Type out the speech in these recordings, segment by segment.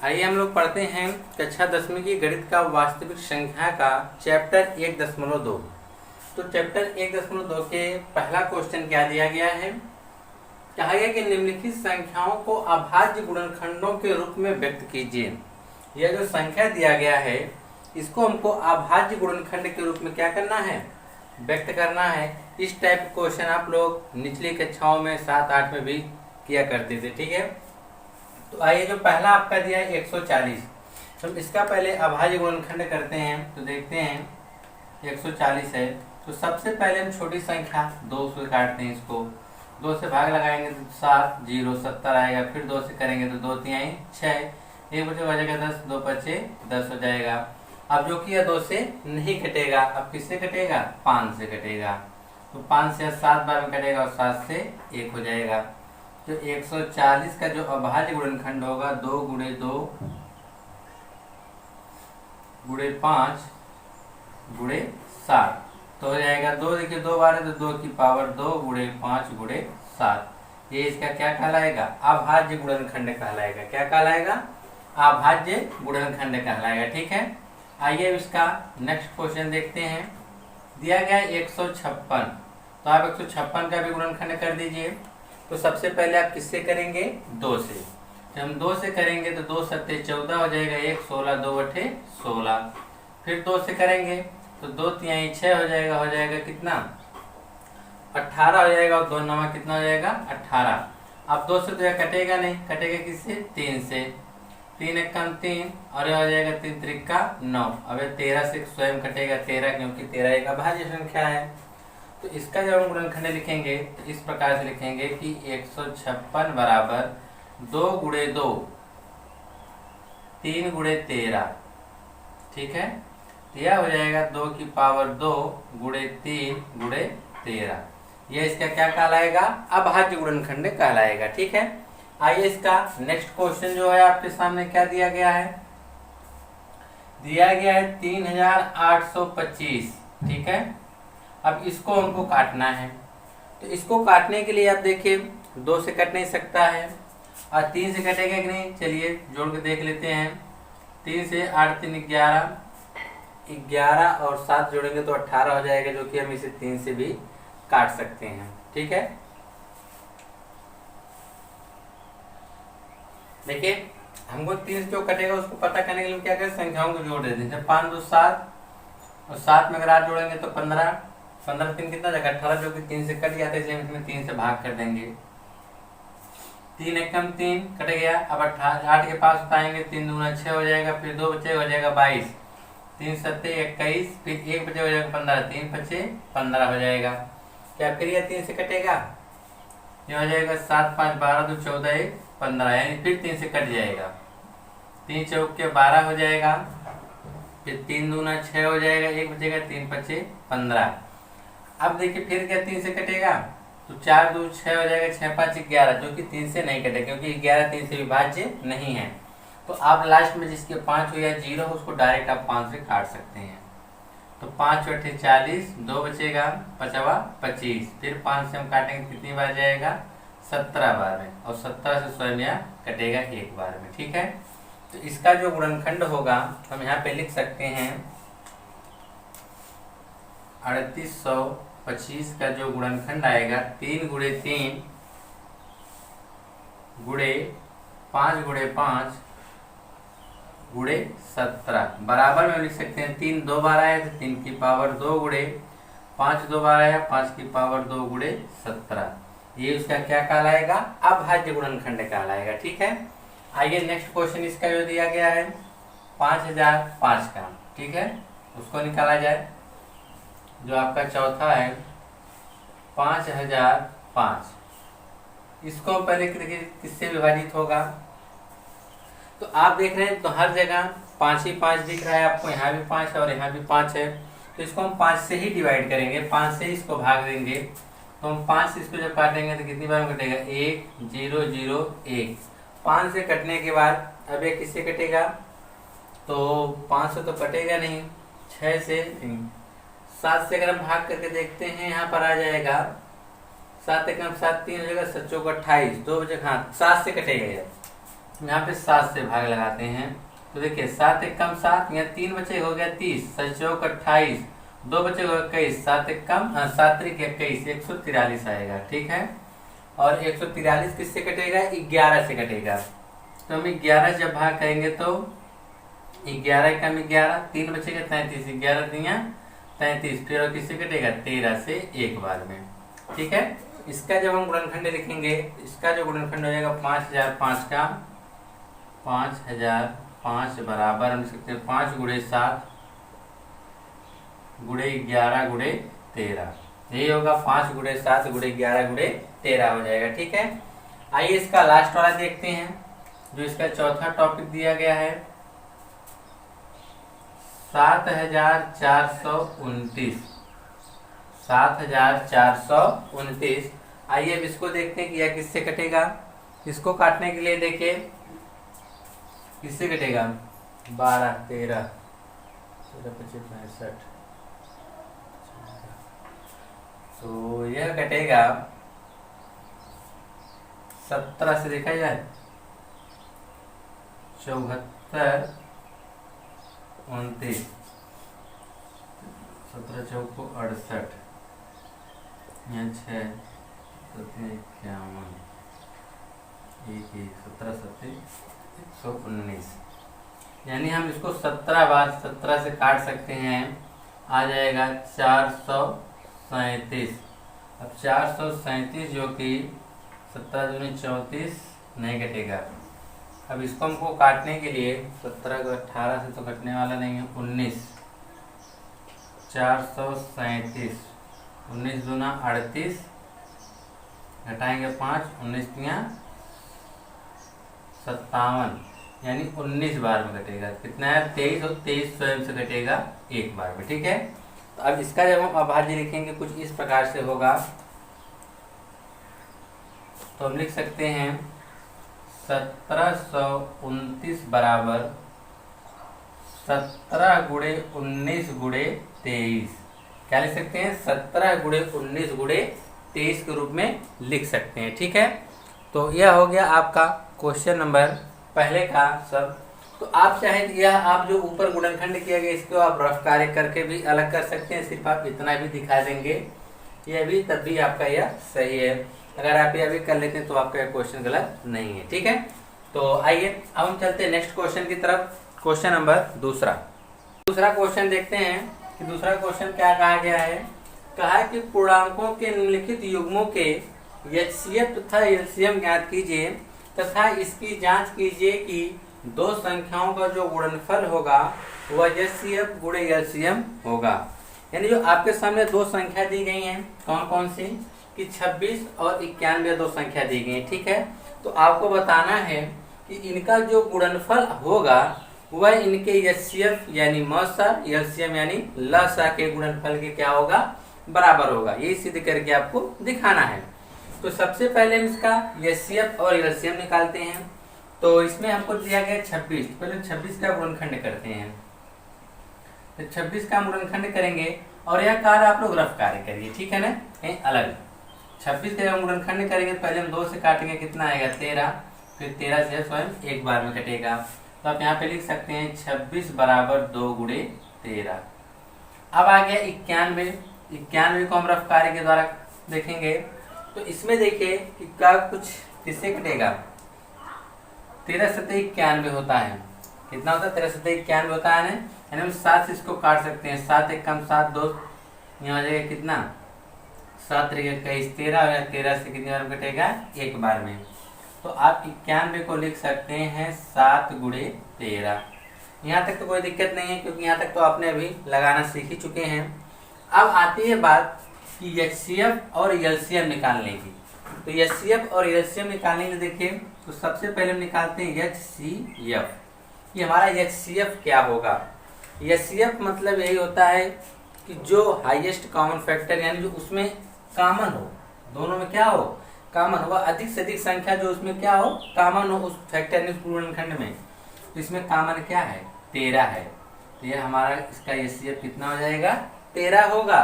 आइए हम लोग पढ़ते हैं कक्षा 10वीं की गणित का वास्तविक संख्या का चैप्टर 1.2। तो चैप्टर 1.2 के पहला क्वेश्चन क्या दिया गया है। कहा गया कि निम्नलिखित संख्याओं को अभाज्य गुणनखंडों के रूप में व्यक्त कीजिए। यह जो संख्या दिया गया है इसको हमको अभाज्य गुणनखंड के रूप में क्या करना है, व्यक्त करना है। इस टाइप के क्वेश्चन आप लोग निचली कक्षाओं में 7-8 में भी किया करते थे, ठीक है। तो आइए जो पहला आपका दिया है 140, तो इसका पहले अभाज्य गुणनखंड करते हैं। तो देखते हैं 140 है, तो सबसे पहले हम छोटी संख्या 2 से काटते हैं। इसको 2 से भाग लगाएंगे तो 7 0 70 आएगा। फिर 2 से करेंगे तो 2 3 6, 1 बचे बचेगा 10, 2 बचे 10 हो जाएगा। अब जो कि यह 2 से नहीं कटेगा, अब किससे कटेगा, 5 से कटेगा। तो 5 से 7 बार में कटेगा और 7 से 1 हो जाएगा। तो 140 का जो अभाज्य गुणनखंड होगा 2 गुणे 2 गुणे 5 गुणे 7, तो हो जाएगा 2। देखिए 2 बार है तो 2 की पावर 2 गुणे 5 गुणे 7। ये इसका क्या कहलाएगा, अभाज्य गुणनखंड कहलाएगा। क्या कहलाएगा, अभाज्य गुणनखंड कहलाएगा, ठीक है। आइए इसका नेक्स्ट क्वेश्चन देखते हैं। दिया गया 156, तो आप 156 का भी गुणनखंड कर दीजिए। तो सबसे पहले आप किससे करेंगे, 2 से। जब हम 2 से करेंगे तो 2 सत्ते 14 हो जाएगा, 1 16 2 बटे 16। फिर 2 से करेंगे तो 2 3 6 हो जाएगा कितना, 18 हो जाएगा। और 2 9 कितना हो जाएगा, 18। अब 2 से तो यह कटेगा नहीं, कटेगा किससे, 3 से। 3 1 3 और यह हो जाएगा 3 3 9। अब 13 से स्वयं कटेगा 13, क्योंकि 13 एक अभाज्य संख्या है। तो इसका जब हम गुणनखंड लिखेंगे तो इस प्रकार से लिखेंगे कि 156 बराबर 2 गुणे 2 3 गुणे 13, ठीक है। यह हो जाएगा 2 की पावर 2 गुणे 3 गुणे 13। यह इसका क्या कहलाएगा, अभाज्य गुणनखंड कहलाएगा, ठीक है। आइए इसका नेक्स्ट क्वेश्चन जो है आपके सामने क्या दिया गया है, दिया गया है 3825, ठीक है। अब इसको हमको काटना है। तो इसको काटने के लिए आप देखिए 2 से कट नहीं सकता है और 3 से कटेगा कि नहीं, चलिए जोड़ के देख लेते हैं। 3 से 8 3 11, 11 और 7 जोड़ेंगे तो 18 हो जाएगा, जो कि हम इसे 3 से भी काट सकते हैं, ठीक है। देखिए हमको 3 से जो कटेगा उसको पता करने के लिए क्या करें, संख्याओं को जोड़ देते हैं। 5 2 7 और 7 में अगर 8 जोड़ेंगे तो 15, 15 3 कितना जाएगा 18, जो कि 3 से कट जाता है, इसलिए इसमें 3 से भाग कर देंगे। 3 1 3 कट गया। अब 8 के पास उठाएंगे, 3 दूना 6 हो जाएगा। फिर 2 बचे हो जाएगा 22, 3 7 21, फिर 1 बचे हो जाएगा 15, 3 बचे 15 हो जाएगा। क्या फिर यह 3 से कटेगा, यह हो जाएगा 7 5 12 2 14 1 15, यानी फिर 3 से कट जाएगा। 3 चौक के 12 हो जाएगा। फिर 3 दूना 6 हो जाएगा, 1 बचेगा, 3 बचे 15। अब देखिए फिर क्या 3 से कटेगा, तो 4 2 6 हो जाएगा, 6 5 11, जो कि 3 से नहीं कटेगा, क्योंकि 11 3 से विभाज्य नहीं है। तो आप लास्ट में जिसके 5 हो या 0 हो उसको डायरेक्ट आप 5 से काट सकते हैं। तो 5 8 40, 2 बचेगा, 5 25। फिर 5 से हम काटेंगे कितनी बार जाएगा, 17 बार में, और 17 से स्वयं यह कटेगा 1 बार में, ठीक है। तो इसका जो गुणनखंड होगा हम यहाँ पे लिख सकते हैं 3825 का जो गुणनखंड आएगा 3 गुणे 3 गुणे 5 गुणे 5 गुणे 17 बराबर में लिख सकते हैं। 3 2 बार आया तो 3 की पावर 2 गुणे 5 2 बार आया, 5 की पावर 2 गुणे 17। ये उसका क्या कहलाएगा, अभाज्य गुणनखंड कहलाएगा, ठीक है। आइए नेक्स्ट क्वेश्चन इसका जो दिया गया है 5005 का, ठीक है, उसको निकाला जाए। जो आपका चौथा है 5005, इसको पहले देखिए किससे विभाजित होगा। तो आप देख रहे हैं तो हर जगह 5 ही 5 दिख रहा है आपको, यहाँ भी 5 है और यहाँ भी 5 है। तो इसको हम 5 से ही डिवाइड करेंगे, 5 से ही इसको भाग देंगे। तो हम 5 से इसको जब काटेंगे तो कितनी बार में कटेगा, 1 0 0 1। 5 से कटने के बाद अब ये किससे कटेगा, तो 5 से तो कटेगा नहीं, 6 से 7 से अगर हम भाग करके देखते हैं यहाँ पर आ जाएगा 7 1 7 3 हो जाएगा, 7 चौक 28, 2 बजे, हाँ 7 से कटेगा। यहाँ पे 7 से भाग लगाते हैं। तो देखिए 7 एक कम 7, यहाँ 3 बचे हो गया 30, 7 चौक 28, 2 बचे हो गया 21, 7 एक कम 7 त्रिक 21, 143 आएगा। ठीक है, और 143 किससे कटेगा? 11 से कटेगा। तो हम 11 जब भाग करेंगे तो 11 कम 11, 3 बचेगा 33, 11 दिया 33, फिर और किससे कटेगा? 13 से एक बार में। ठीक है, इसका जब हम गुणनखंड लिखेंगे, इसका जो गुणनखंड हो जाएगा 5005 का 5005 बराबर हम लिख सकते हैं 5 गुणे 7 गुणे 11 गुणे 13। यही होगा 5 गुणे 7 गुणे 11 गुणे 13 हो जाएगा। ठीक है, आइए इसका लास्ट वाला देखते हैं, जो इसका चौथा टॉपिक दिया गया है 7429। 7429। आइए अब इसको देखते हैं कि यह किससे कटेगा। इसको काटने के लिए देखिए किससे कटेगा? 12 13 25 65। तो यह कटेगा 17 से, देखा जाए 74 29, 17 चौक 68, 6 51, 17 7 119। यानी हम इसको 17 बार 17 से काट सकते हैं, आ जाएगा 437। अब 437 जो कि 17 दूनी 34 नहीं कटेगा। अब इसको हमको काटने के लिए 17 को 18 से तो कटने वाला नहीं है, 19, 437, 19 दूना 38, घटाएंगे 5, 19 तिया 57, यानी 19 बार में कटेगा। कितना है? 23, और 23 स्वयं से कटेगा एक बार में। ठीक है, तो अब इसका जब हम अभाज्य लिखेंगे कुछ इस प्रकार से होगा। तो हम लिख सकते हैं 1729 बराबर 17 गुणे 19 गुणे 23। क्या लिख सकते हैं? 17 गुणे 19 गुणे 23 के रूप में लिख सकते हैं। ठीक है, तो यह हो गया आपका क्वेश्चन नंबर पहले का सब। तो आप चाहे यह आप जो ऊपर गुणनखंड किया गया इसको आप रफ कार्य करके भी अलग कर सकते हैं, सिर्फ आप इतना भी दिखा देंगे यह भी, तब भी आपका यह सही है। अगर आप यह भी कर लेते हैं तो आपका यह क्वेश्चन गलत नहीं है। ठीक है, तो आइए अब हम चलते हैं नेक्स्ट क्वेश्चन की तरफ। क्वेश्चन नंबर दूसरा क्वेश्चन देखते हैं कि दूसरा क्वेश्चन क्या कहा गया है। कहा कि पूर्णांकों के निम्नलिखित युग्मों के एचसीएफ तथा एलसीएम ज्ञात कीजिए तथा इसकी जांच कीजिए कि दो संख्याओं का जो गुणनफल होगा वह एचसीएफ गुणे एलसीएम होगा। यानी जो आपके सामने दो संख्या दी गई हैं, कौन कौन सी? कि 26 और 91 दो संख्या दी गई है। ठीक है, तो आपको बताना है कि इनका जो गुणनफल होगा वह इनके एचसीएफ यानी मसा, एलसीएम यानी लसा के गुणनफल के क्या होगा? बराबर होगा। यही सिद्ध करके आपको दिखाना है। तो सबसे पहले हम इसका एचसीएफ और एलसीएम निकालते हैं। तो इसमें हमको दिया गया 26, पहले 26 का गुणनखंड करते हैं। तो 26 का गुणनखंड करेंगे और यह कार्य आप लोग रफ कार्य करिए, ठीक है ना, कहीं अलग। 26 का गुणनखंड करेंगे, पहले हम 2 से काटेंगे, कितना आएगा? 13, फिर 13 से स्वयं एक बार में कटेगा। तो आप यहाँ पे लिख सकते हैं 26 बराबर 2 गुणे 13। अब आ गया 91। 91 को हम रफ कार्य के द्वारा देखेंगे। तो इसमें देखिए कि क्या कुछ किससे कटेगा? 13 सतह 91 होता है। कितना होता है? 13 सतह 91 होता है ना, यानी हम 7 से इसको काट सकते हैं। 7 एक कम 7, 2 यहाँ आ जाएगा कितना? 7 3 21 13, 13 से कितनी बार कटेगा? एक बार में। तो आप 91 को लिख सकते हैं 7 गुणे 13। यहाँ तक तो कोई दिक्कत नहीं है, क्योंकि यहाँ तक तो आपने अभी लगाना सीख ही चुके हैं। अब आती है बात कि एचसीएफ और एलसीएम निकालने की। तो एचसीएफ और एलसीएम निकालने के लिए देखिए, तो सबसे पहले हम निकालते हैं एचसीएफ। ये हमारा एचसीएफ क्या होगा? एचसीएफ मतलब यही होता है कि जो हाईएस्ट कॉमन फैक्टर, यानी जो उसमें कॉमन हो, दोनों में क्या हो? कॉमन हो। अधिक से अधिक संख्या जो उसमें क्या हो? कॉमन हो उस फैक्टर में, पूर्णखंड में। तो इसमें कॉमन क्या है? 13 है। तो ये हमारा इसका एचसीएफ कितना हो जाएगा? 13 होगा।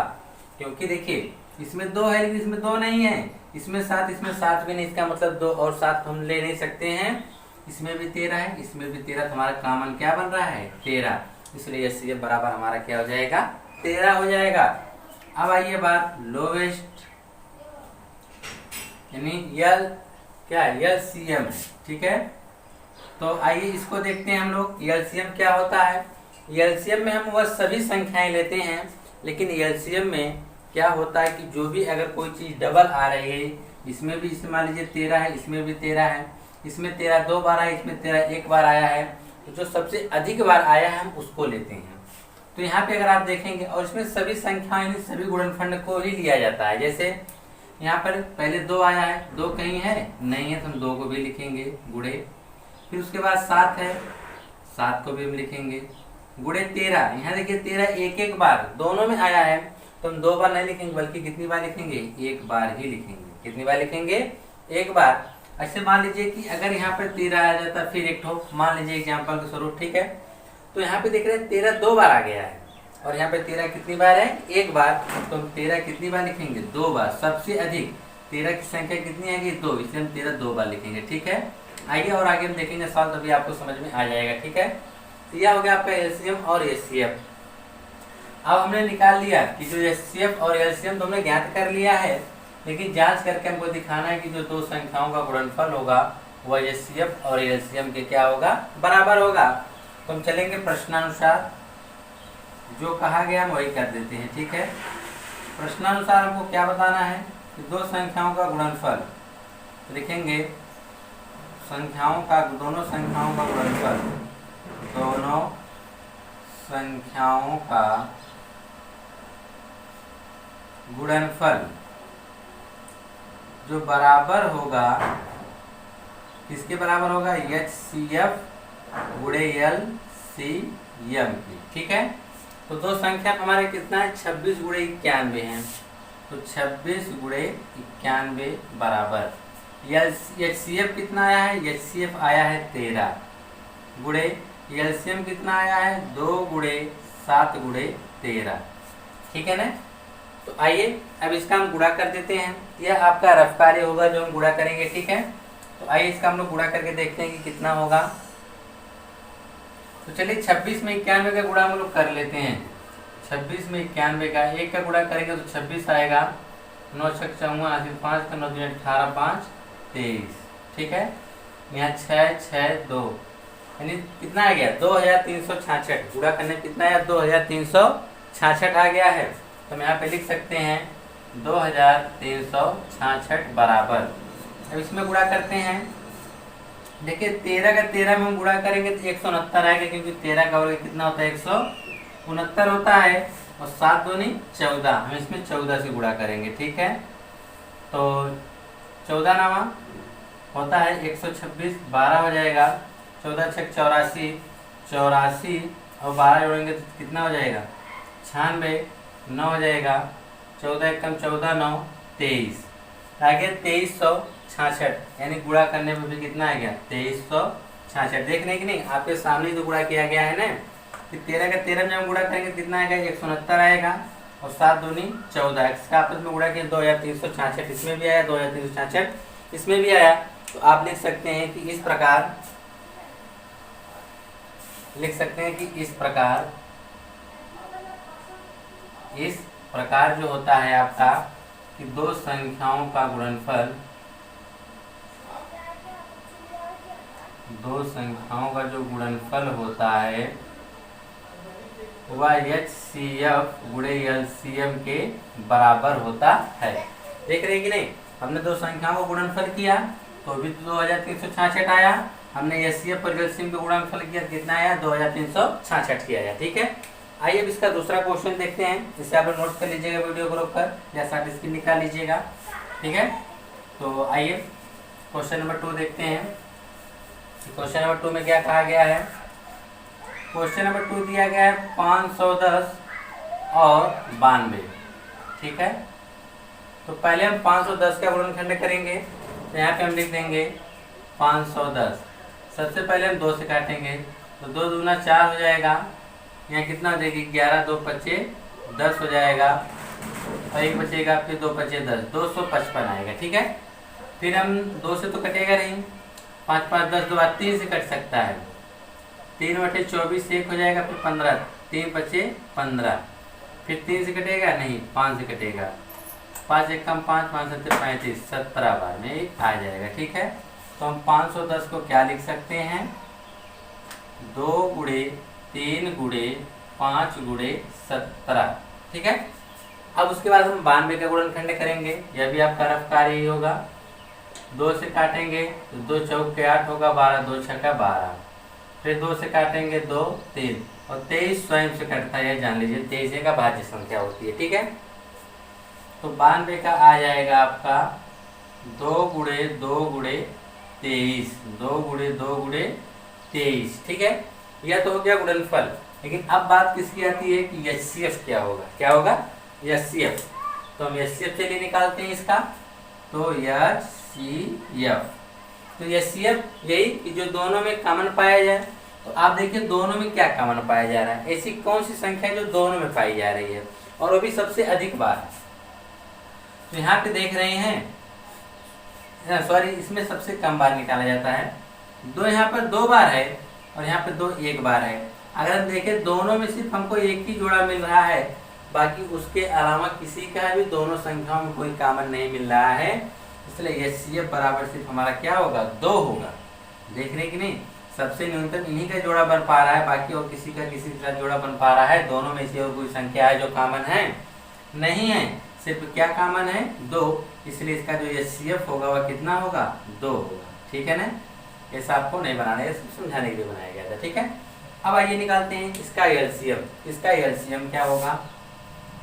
क्योंकि देखिए इसमें 2 है, लेकिन इसमें 2 नहीं है। इसमें 7, इसमें 7 भी नहीं, इसका मतलब 2 और 7 हम ले नहीं सकते हैं। इसमें भी 13 है, इसमें भी 13, तो हमारा कॉमन क्या बन रहा है 13, इसलिए HCF बराबर हमारा क्या हो जाएगा 13 हो जाएगा। अब आइए बात लोवेस्ट यानी यल क्या है LCM है, ठीक है। तो आइए इसको देखते हैं हम लोग LCM क्या होता है। LCM में हम वह सभी संख्याएं लेते हैं, लेकिन LCM में क्या होता है कि जो भी अगर कोई चीज डबल आ रही है, इसमें भी इसमें मान लीजिए 13 है, इसमें भी 13 है, इसमें 13 2 बार आया, इसमें 13 1 बार आया है, तो जो सबसे अधिक बार आया है हम उसको लेते हैं। तो यहाँ पे अगर आप देखेंगे और इसमें सभी संख्याएं यानी सभी गुणनखंड को ही लिया जाता है। जैसे यहाँ पर पहले 2 आया है, 2 कहीं है नहीं है तो हम 2 को भी लिखेंगे गुणे, फिर उसके बाद 7 है, 7 को भी हम लिखेंगे गुणे 13। यहाँ देखिए 13 एक एक बार दोनों में आया है, तो हम 2 बार नहीं लिखेंगे बल्कि कितनी बार लिखेंगे एक बार ही लिखेंगे। कितनी बार लिखेंगे एक बार। ऐसे मान लीजिए कि अगर यहाँ पर 13 आ जाता फिर एक ठो मान लीजिए एग्जाम्पल के स्वरूप, ठीक है। तो यहाँ पे देख रहे हैं 13 2 बार आ गया है और यहाँ पे 13 कितनी बार है एक बार, तो हम 13 कितनी बार लिखेंगे 2 बार। सबसे अधिक 13 की संख्या कितनी आएगी 2, इसलिए हम 13 2 बार लिखेंगे, ठीक है। आइए और आगे हम देखेंगे सवाल, तभी आपको समझ में आ जाएगा, ठीक है। तो यह हो गया आपका LCM और HCF। अब हमने निकाल लिया कि जो HCF और LCM तो हमने ज्ञात कर लिया है, लेकिन जांच करके हमको दिखाना है कि जो दो संख्याओं का गुणनफल होगा वह HCF और LCM के क्या होगा बराबर होगा। तो हम चलेंगे प्रश्नानुसार, जो कहा गया हम वही कर देते हैं, ठीक है। प्रश्नानुसार हमको क्या बताना है कि दो संख्याओं का गुणनफल, लिखेंगे संख्याओं का दोनों संख्याओं का गुणनफल, दोनों संख्याओं का गुणनफल जो बराबर होगा किसके बराबर होगा HCF गुणे LCM की, ठीक है। तो दो संख्या हमारे कितना है 26 गुणे 91 है, तो 26 गुणे 91 बराबर HCF कितना आया है, HCF आया है 13 गुणे LCM कितना आया है 2 गुणे 7 गुणे 13, ठीक है ना। तो आइए अब इसका हम गुणा कर देते हैं, यह आपका रफ कार्य होगा जो हम गुणा करेंगे, ठीक है। तो आइए इसका हम लोग गुणा करके देखते हैं कि कितना होगा। तो चलिए 26 में 91 का गुणा हम लोग कर लेते हैं। 26 में 91 का एक का गुणा करेंगे तो 26 आएगा, 9 छक 54 5 का 9 18 5 23, ठीक है। यहाँ 6 6 2 यानी कितना आ गया 2366, गुणा करने कितना आया 2366 आ गया है। तो हम यहाँ पे लिख सकते हैं 2366 बराबर। अब इसमें गुणा करते हैं, देखिए 13 का 13 में हम गुणा करेंगे तो 169 आएगा, क्योंकि 13 का वर्ग कितना होता है 169 होता है, और 7 दूनी 14, हम इसमें 14 से गुणा करेंगे, ठीक है। तो 14 नामा होता है 126, 12 हो जाएगा, 14 छक 84 84 और 12 जोड़ेंगे तो कितना हो जाएगा 96, 9 हो जाएगा, 14 एक कम 14 9 23, आगे 2366, यानी गुणा करने पे भी कितना आ गया 2366। देखने की नहीं आपके सामने जो गुणा किया गया है ना, कि 13 का 13 में हम गुणा करेंगे कितना आएगा 169 आएगा, और 7 दूनी 14, इसका आपस में गुणा किया 2366, इसमें भी आया 2366 इसमें भी आया। तो आप लिख सकते हैं कि इस प्रकार इस प्रकार जो होता है आपका कि दो संख्याओं का गुणनफल, दो संख्याओं का जो गुणनफल होता है वह HCF गुणे LCM के बराबर होता है। देख रहे हैं कि नहीं, हमने दो संख्याओं को गुणनफल किया तो भी 2366 आया, हमने HCF और LCM का गुणनफल किया कितना आया 2366 किया आया, ठीक है। आइए अब इसका दूसरा क्वेश्चन देखते हैं, इसे आप लोग नोट कर लीजिएगा वीडियो को रोक कर, या शॉर्ट स्क्रीन निकाल लीजिएगा, ठीक है। तो आइए क्वेश्चन नंबर 2 देखते हैं। क्वेश्चन नंबर 2 में क्या कहा गया है। क्वेश्चन नंबर 2 दिया गया है 510 और 92, ठीक है। तो पहले हम 510 का गुणनखंड करेंगे, तो यहाँ पे हम लिख देंगे 510, सबसे पहले हम 2 से काटेंगे तो 2 दूना 4 हो जाएगा, यहाँ कितना हो जाएगी 11 2 25 10 हो जाएगा, और एक बचेगा फिर 2 25 10 255 आएगा, ठीक है। फिर हम 2 से तो कटेगा नहीं, 5 5 10 2 3 से कट सकता है। 3/24 1 हो जाएगा, फिर 15, 3 बचे 15, फिर 3 से कटेगा नहीं, 5 से कटेगा, 5 एक कम 5, 5 7 35, 17 बार में आ जाएगा। ठीक है, तो हम 510 को क्या लिख सकते हैं, 2 गुणे 3 गुणे 5 गुणे 17। ठीक है, अब उसके बाद हम 92 का गुणनखंड करेंगे। यह भी आपका रफ कार्य ही होगा। 2 से काटेंगे तो 2 चौक के 8 होगा, 12 2 छक्का 12, फिर 2 से काटेंगे 2 3, और 23 स्वयं से कटता है, जान लीजिए 23 का भाज्य संख्या होती है। ठीक है, तो 92 का आ जाएगा आपका 2 गुणे 2 गुणे 23, 2 गुणे 2 गुणे 23। ठीक है, यह तो हो गया गुणनफल। लेकिन अब बात किसकी आती है कि एचसीएफ क्या होगा, क्या होगा एचसीएफ। तो हम एचसीएफ चलिए निकालते हैं इसका, तो एचसीएफ, तो एचसीएफ यही कि जो दोनों में कॉमन पाया जाए। तो आप देखिए दोनों में क्या कॉमन पाया जा रहा है, ऐसी कौन सी संख्या जो दोनों में पाई जा रही है और वो भी सबसे अधिक बार। तो यहाँ पे देख रहे हैं, सॉरी इसमें सबसे कम बार निकाला जाता है। 2 यहाँ पर 2 बार है और यहाँ पे 2 1 बार है। अगर हम देखें दोनों में सिर्फ हमको एक ही जोड़ा मिल रहा है, बाकी उसके अलावा किसी का भी दोनों संख्याओं में कोई कॉमन नहीं मिल रहा है, इसलिए एचसीएफ बराबर सिर्फ हमारा क्या होगा 2 होगा। देख रहे कि नहीं, सबसे न्यूनतम इन्हीं का जोड़ा बन पा रहा है, बाकी और किसी का किसी के साथ जोड़ा बन पा रहा है। दोनों में से और कोई संख्या है जो कॉमन है नहीं है, सिर्फ क्या कॉमन है 2, इसलिए इसका जो एचसीएफ होगा वह कितना होगा 2 होगा। ठीक है ना, ऐसा आपको नहीं बनाना है, समझाने के लिए बनाया गया था। ठीक है, अब आइए निकालते हैं इसका एलसीएम। इसका एलसीएम क्या होगा,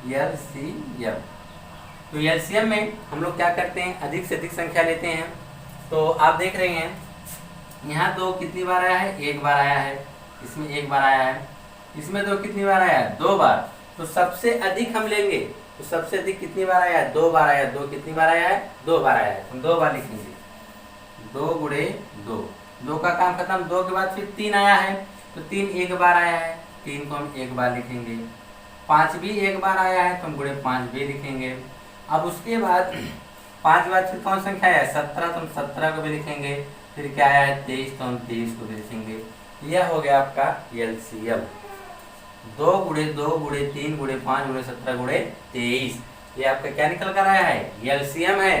एलसीएम। तो एलसीएम में हम लोग क्या करते हैं, अधिक से अधिक संख्या लेते हैं। तो आप देख रहे हैं यहाँ 2 कितनी बार आया है, 1 बार आया है, इसमें 1 बार आया है, इसमें 2 कितनी बार आया है 2 बार। तो सबसे अधिक हम लेंगे, तो सबसे अधिक कितनी बार आया है 2 बार आया है। 2 कितनी बार आया है 2 बार आया है, हम 2 बार लिखेंगे, 2 गुणे 2, 2 का काम खत्म। 2 के बाद फिर 3 आया है, तो 3 1 बार आया है, 3 को हम 1 बार लिखेंगे। 5 भी 1 बार आया है, तो हम गुणे 5 भी लिखेंगे। अब उसके बाद 5 बाद फिर कौन संख्या है 17, तो हम 17 को भी लिखेंगे। फिर क्या आया है 23, तो हम 23 को भी लिखेंगे। यह हो गया आपका एलसीएम, 2 गुणे 2 गुणे 3 गुणे 5 गुणे 17 गुणे 23। ये आपका क्या निकल कर आया है एलसीएम है।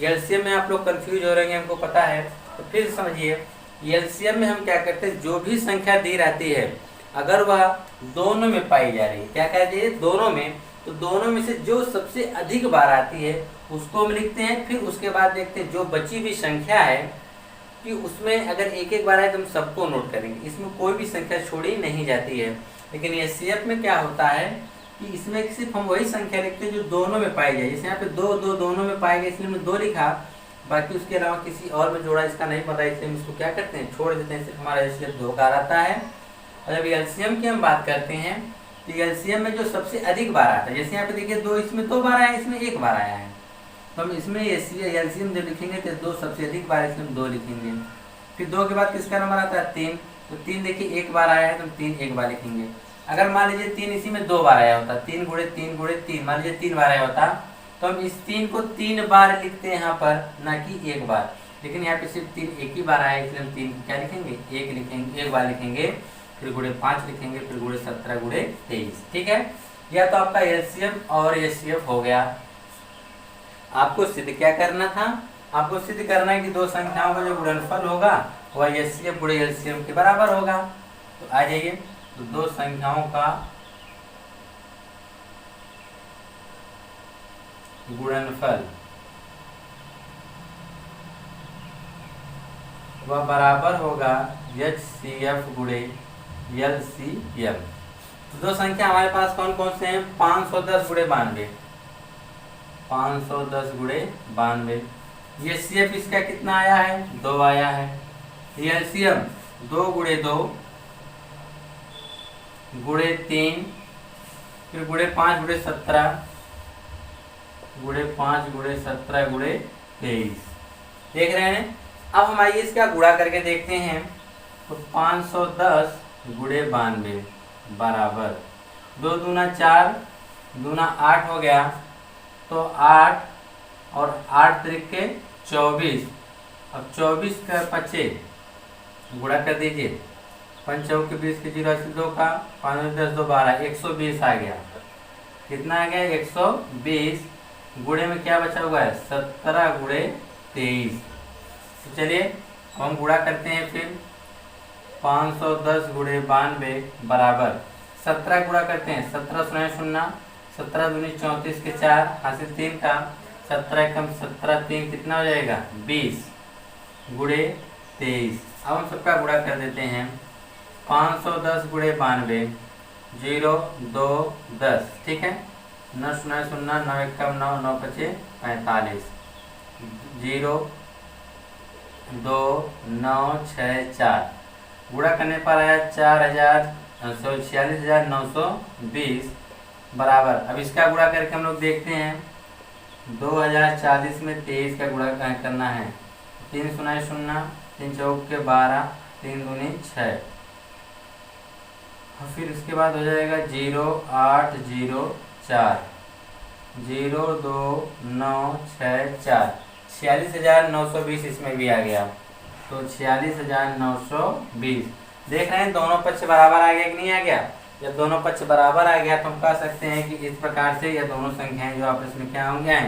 एलसीएम में आप लोग कंफ्यूज हो रहे हैं, हमको पता है, तो फिर समझिए एलसीएम में हम क्या करते हैं, जो भी संख्या दी रहती है अगर वह दोनों में पाई जा रही है, क्या कह रही है दोनों में, तो दोनों में से जो सबसे अधिक बार आती है उसको हम लिखते हैं। फिर उसके बाद देखते हैं जो बची हुई संख्या है कि उसमें अगर 1 1 बार आए तो हम सबको नोट करेंगे, इसमें कोई भी संख्या छोड़ी नहीं जाती है। लेकिन एचसीएफ में क्या होता है कि इसमें सिर्फ हम वही संख्या लिखते हैं जो दोनों में पाई जाए। जैसे यहाँ पे 2 2 दोनों में पाए गए, इसलिए हमने 2 लिखा, बाकी उसके अलावा किसी और में जोड़ा इसका नहीं पता, इसलिए हम इसको क्या करते हैं छोड़ देते हैं। सिर्फ हमारा एचसीएफ 2 का आता है। और जब एलसीएम की हम बात करते हैं तो एलसीएम में जो सबसे अधिक बार आता है, जैसे यहाँ पे देखिए 2, इसमें 2 बार आया है, इसमें 1 बार आया है, तो हम इसमें एलसीएम जब लिखेंगे तो 2 सबसे अधिक बार, इसमें हम 2 लिखेंगे। फिर 2 के बाद किसका नंबर आता है 3, तो 3 देखिए 1 बार आया है, तो हम 3 1 बार लिखेंगे। अगर मान लीजिए 3 इसी में 2 बार आया होता, 3 गुणे 3 गुणे 3, मान लीजिए 3 बार आया होता, तो हम इस 3 को 3 बार लिखते हैं यहाँ पर, ना कि 1 बार। लेकिन यहाँ पे सिर्फ 3 एक ही बार आया, इसलिए हम 3 क्या लिखेंगे 1 लिखेंगे, 1 बार लिखेंगे, फिर गुणे 5 लिखेंगे, फिर गुणे 17 गुणे 23। ठीक है, यह तो आपका एलसीएम और एचसीएफ हो गया। आपको सिद्ध क्या करना था, आपको सिद्ध करना है कि दो संख्याओं का जो गुणनफल होगा वह एचसीएफ गुणे एलसीएम के बराबर होगा। तो आ जाइए, तो दो संख्याओं का गुणनफल वह बराबर होगा एचसीएफ गुणे एलसीएम। तो दो संख्या हमारे पास कौन कौन से हैं, 510 गुणे 92, 510 गुणे 92। एचसीएफ इसका कितना आया है 2 आया है। एलसीएम 2 गुणे 2 गुणे 3, फिर गुणे 5 गुणे 17 गुणे 5 गुणे 17 गुणे 23। देख रहे हैं। अब हम आइए इसका गुणा करके देखते हैं। तो 510 गुणे 92 बराबर 2 दूना 4 दूना 8 हो गया। तो 8 और 8 त्रिक के 24 अब 24 का 25 गुणा कर दीजिए, 5 चौक के 20 के 0 80 2 का 5 10 2 12 120 आ गया। कितना आ गया 120, गुणे में क्या बचा हुआ है 17 गुणे 23। तो चलिए अब हम गुणा करते हैं फिर 510 गुणे 92 बराबर 17 गुणा करते हैं 17 शून्य शून्य 17 दूनी 34 के 4 हासिल 3 का 17 कम 17 3 कितना हो जाएगा 20 गुणे 23। अब हम सबका गुणा कर देते हैं 510 गुणे 92 0 2 10 ठीक है 9 शून्य शून्य 9 1 कम 9 9 25 45 0 2 9 6 4 गुणा करने पर आया 46,920 बराबर। अब इसका गुणा करके हम लोग देखते हैं 2040 में 23 का गुणा करना है 3 शून्य शून्य 3 चौक के 12 3 दूनी 6 और फिर उसके बाद हो जाएगा 0 8 0 4 0 2 9 6 4 46,920 इसमें भी आ गया। तो 46,920 देख रहे हैं दोनों पक्ष बराबर आ गया कि नहीं आ गया। जब दोनों पक्ष बराबर आ गया तो हम कह सकते हैं कि इस प्रकार से यह दोनों संख्याएं जो आपस में क्या होंगे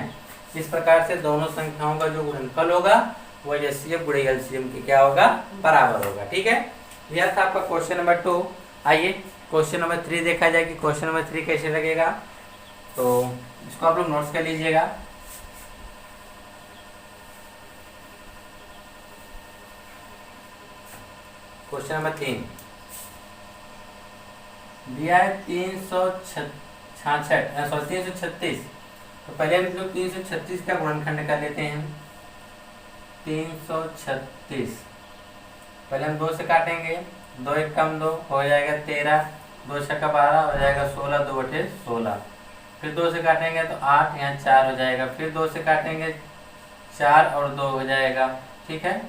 इस प्रकार से दोनों संख्याओं का जो गुणनफल होगा वह एचसीएफ गुणे एलसीएम की क्या होगा बराबर होगा। ठीक है, यह था आपका क्वेश्चन नंबर 2। आइए क्वेश्चन नंबर 3 देखा जाए कि क्वेश्चन नंबर 3 कैसे लगेगा। तो इसको आप लोग नोट्स कर लीजिएगा। क्वेश्चन नंबर 3 दिया है 336। तो पहले हम लोग 336 का गुणनखंड कर लेते हैं। 336 पहले हम 2 से काटेंगे, 2 1 कम 2 हो जाएगा 13, 2 6 का 12 हो जाएगा 16, 2 बटे 16। फिर 2 से काटेंगे तो 8, यहाँ 4 हो जाएगा। फिर 2 से काटेंगे 4 और 2 हो जाएगा। ठीक है,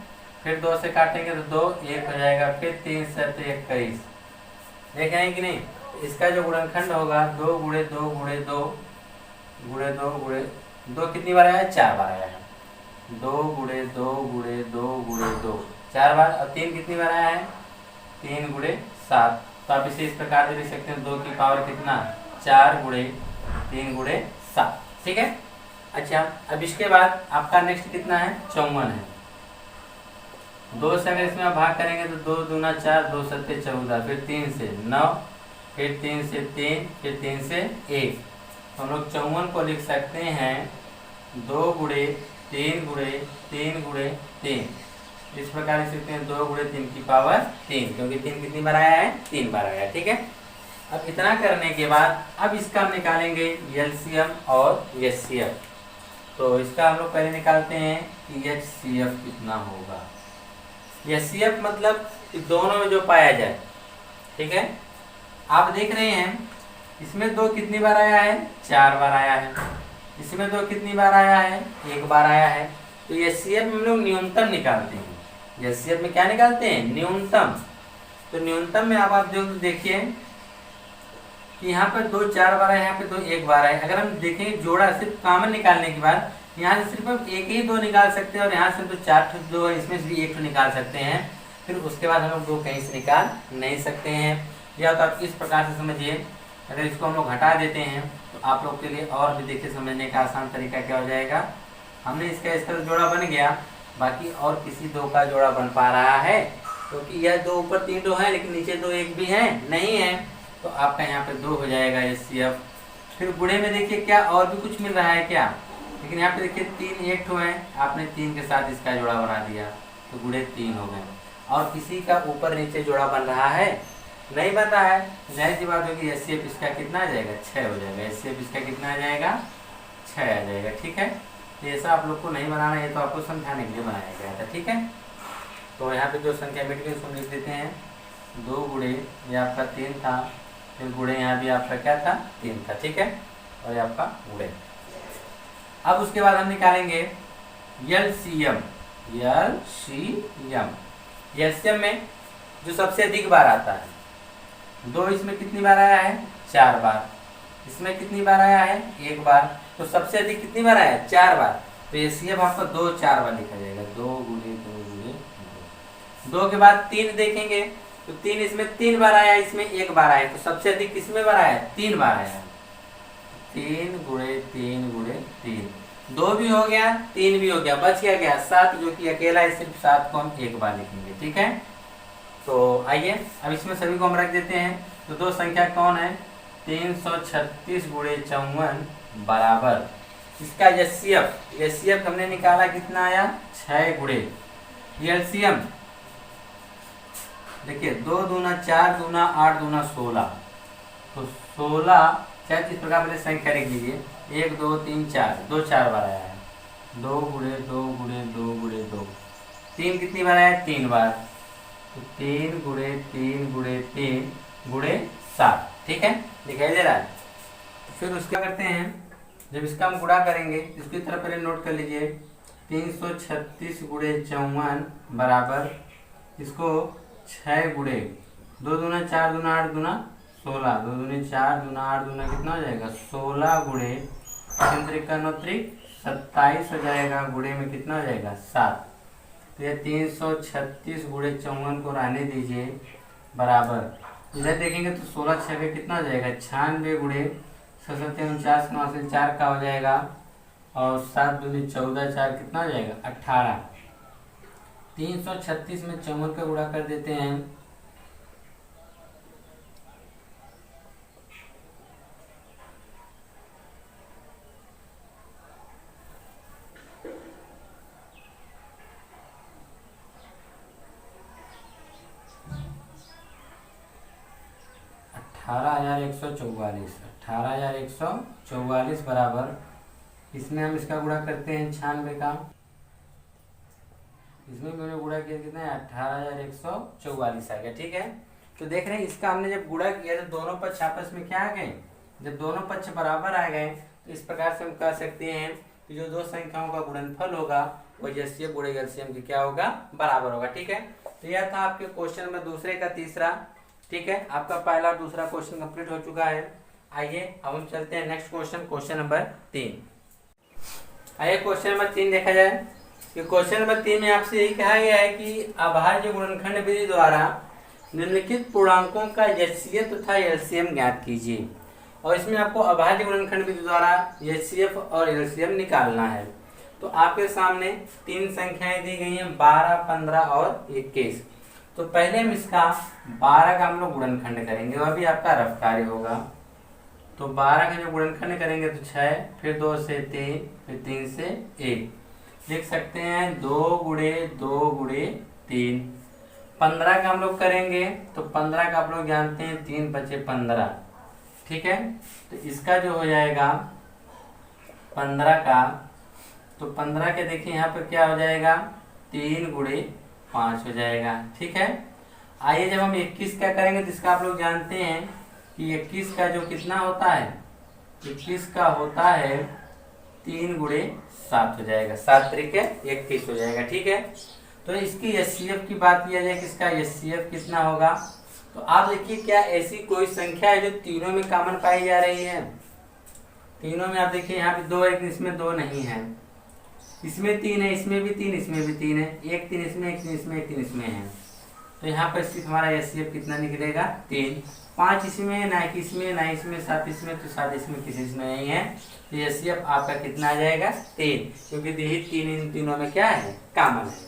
फिर 2 से काटेंगे तो 2 1 हो जाएगा। फिर 3 से 21 देख रहे हैं कि नहीं। इसका जो गुणनखंड होगा 2 गुणे 2 गुणे 2 गुणे 2 गुणे 2 कितनी बार आया है 4 बार आया है। 2 गुणे 2 गुणे 2 गुणे 2 4 बार। और 3 कितनी बार आया है 3 गुणे 7। तो आप इसे इस प्रकार से लिख सकते हैं 2 की पावर कितना 4 गुणे 3 गुणे 7। ठीक है, अच्छा अब इसके बाद आपका नेक्स्ट कितना है 54 है। 2 से अगर इसमें भाग करेंगे तो 2 दूना 4 2 सत्ते 14, फिर 3 से 9, फिर 3 से 3, फिर 3 से 1। तो हम लोग 54 को लिख सकते हैं 2 गुणे 3 गुणे 3 गुणे 3। इस प्रकार लिख सकते हैं 2 गुणे 3 की पावर 3, क्योंकि 3 कितनी बार आया है 3 बार आया है। ठीक है, अब इतना करने के बाद अब इसका हम निकालेंगे एलसीएम और एचसीएफ। तो इसका हम लोग पहले निकालते हैं कि एचसीएफ कितना होगा। एचसीएफ मतलब दोनों में जो पाया जाए। ठीक है, आप देख रहे हैं इसमें 2 कितनी बार आया है 4 बार आया है। इसमें 2 कितनी बार आया है 1 बार आया है। तो एचसीएफ में हम लोग न्यूनतम निकालते हैं। एचसीएफ में क्या निकालते हैं न्यूनतम। तो न्यूनतम में आप जो देखिए कि यहाँ पर 2 4 बार है, यहाँ पे 2 1 बार है। अगर हम देखें जोड़ा सिर्फ कॉमन निकालने के बाद यहाँ से सिर्फ हम एक ही 2 निकाल सकते हैं और यहाँ से तो 4 2 है, इसमें से भी 1 निकाल सकते हैं। फिर उसके बाद हम लोग 2 कहीं से निकाल नहीं सकते हैं। या तो आप इस प्रकार से समझिए, अगर इसको हम लोग हटा देते हैं तो आप लोग के लिए और भी देखिए समझने का आसान तरीका क्या हो जाएगा। हमने इसका इस तरह जोड़ा बन गया, बाकी और किसी 2 का जोड़ा बन पा रहा है क्योंकि यह 2 ऊपर 3 2 है लेकिन नीचे 2 1 भी है नहीं है। तो आपका यहाँ पे 2 हो जाएगा एचसीएफ। फिर गुणे में देखिए क्या और भी कुछ मिल रहा है क्या, लेकिन यहाँ पे देखिए 3 1 ठो है, आपने 3 के साथ इसका जोड़ा बना दिया तो गुणे 3 हो गए। और किसी का ऊपर नीचे जोड़ा बन रहा है नहीं बन रहा है, जाहिर सी बात होगी एचसीएफ इसका कितना आ जाएगा 6 हो जाएगा। एचसीएफ इसका कितना आ जाएगा 6 आ जाएगा। ठीक है, ऐसा आप लोग को नहीं बनाना है, तो आपको समझाने के लिए बनाया गया था। ठीक है, तो यहाँ पे जो संख्या मिट गई उसको लिख देते हैं 2 गुणे ये आपका 3 था, फिर गुणे यहाँ भी आपका क्या था 3 था। ठीक है, और ये आपका गुणे। अब उसके बाद हम निकालेंगे एलसीएम। एलसीएम में जो सबसे अधिक बार आता है 2, इसमें कितनी बार आया है 4 बार। इसमें कितनी बार आया है 1 बार। तो सबसे अधिक कितनी बार आया है 4 बार। तो एचसीएफ आपका 2 4 बार लिखा जाएगा, 2 गुणे 2 गुणे 2। 2 के बाद 3 देखेंगे तो 3 इसमें 3 बार आया, इसमें 1 बार आया, तो सबसे अधिक किसमें बार आया? 3 बार आया। 3 गुणे 3 गुणे 3, 2 भी हो गया 3 भी हो गया, बच गया 7, जो कि अकेला है, सिर्फ 7 को हम 1 बार लिखेंगे। ठीक है, तो आइए अब इसमें सभी को हम रख देते हैं। तो दो संख्या कौन है? 336 गुणे 54 बराबर इसका एचसीएफ हमने निकाला, कितना आया? 6 गुणे एलसीएम देखिए, 2 दूना 4 दूना 8 दूना 16, तो 16 चाहे इस प्रकार पहले संख्या लिख लीजिए, 1 2 3 4, 2 4 बार आया है, 2 गुणे 2 गुणे 2 गुणे 2, 3 कितनी बार आया? 3 बार, तो 3 गुणे 3 गुणे 3 गुणे 7। ठीक है, दिखाई दे रहा है। फिर उसका करते हैं, जब इसका हम गुणा करेंगे इसकी तरफ पहले नोट कर लीजिए, 336 गुणे 54 बराबर इसको 6 गुणे 2 दूना 4 दूना 8 दूना 16, 2 दूनी 4 दूना 8 दूना कितना हो जाएगा? 16 गुणे 27 हो जाएगा, गुणे में कितना हो जाएगा? 7। तो ये 336 गुणे 54 को रहने दीजिए बराबर, इधर देखेंगे तो 16 6 का कितना हो जाएगा? 96 गुणे 49 9 से 4 का हो जाएगा, और 7 दूनी 14 4 कितना हो जाएगा? 18। 336 में 54 का गुणा कर देते हैं, अठारह 1,144 बराबर, इसमें हम इसका गुणा करते हैं 96 का, इसमें मैंने गुणा किया कितना है? 18,144 आ गया। ठीक है, तो देख रहे हैं इसका हमने जब गुणा किया तो दोनों पक्ष आपस में क्या आ गए? जब दोनों पक्ष बराबर आ गए तो इस प्रकार से हम कह सकते हैं कि जो दो संख्याओं का गुणनफल होगा वो एचसीएफ गुणे एलसीएम की क्या होगा? बराबर होगा। ठीक है, तो यह था आपके क्वेश्चन नंबर दूसरे का तीसरा। ठीक है, आपका पहला और दूसरा क्वेश्चन कंप्लीट हो चुका है। आइए अब हम चलते हैं नेक्स्ट क्वेश्चन नंबर 3। आइए क्वेश्चन नंबर 3 देखा जाए कि क्वेश्चन नंबर 3 में आपसे यही कहा गया है कि अभाज्य गुणनखंड विधि द्वारा निम्नलिखित पूर्णांकों का एचसीएफ तथा एलसीएम ज्ञात कीजिए। और इसमें आपको अभाज्य गुणनखंड विधि द्वारा एचसीएफ और एलसीएम निकालना है। तो आपके सामने 3 संख्याएं दी गई हैं, 12 15 और 21। तो पहले हम इसका 12 का हम लोग गुणनखंड करेंगे, वह भी आपका रफ कार्य होगा। तो 12 का जो गुणनखंड करेंगे तो 6, फिर 2 से 3, फिर 3 से 1, लिख सकते हैं 2 गुणे 2 गुणे 3। 15 का हम लोग करेंगे तो 15 का आप लोग जानते हैं 3 बचे 15। ठीक है, तो इसका जो हो जाएगा 15 का, तो 15 के देखिए यहाँ पर क्या हो जाएगा? 3 गुणे 5 हो जाएगा। ठीक है, आइए जब हम 21 का करेंगे तो इसका आप लोग जानते हैं कि 21 का जो कितना होता है? 21 का होता है 3 गुणे 7 हो जाएगा, 7 तरीके 21 हो जाएगा। ठीक है, तो इसकी एचसीएफ की बात किया जाए कि इसका एचसीएफ कितना होगा? तो आप देखिए क्या ऐसी कोई संख्या है जो तीनों में कॉमन पाई जा रही है? तीनों में आप देखिए यहाँ पे 2 है, इसमें 2 नहीं है, इसमें 3 है, इसमें भी 3, इसमें भी 3 है, 1 3 इसमें, 1 3 इसमें, 1 3 इसमें है। तो यहाँ पर सिर्फ हमारा एचसीएफ कितना निकलेगा? 3। 5 इसमें, ना इसमें, ना इसमें, 7 इसमें, तो 7 इसमें किसी इसमें नहीं है। तो एचसीएफ आपका कितना आ जाएगा? 3, क्योंकि यही 3 इन तीनों में क्या है? कॉमन है।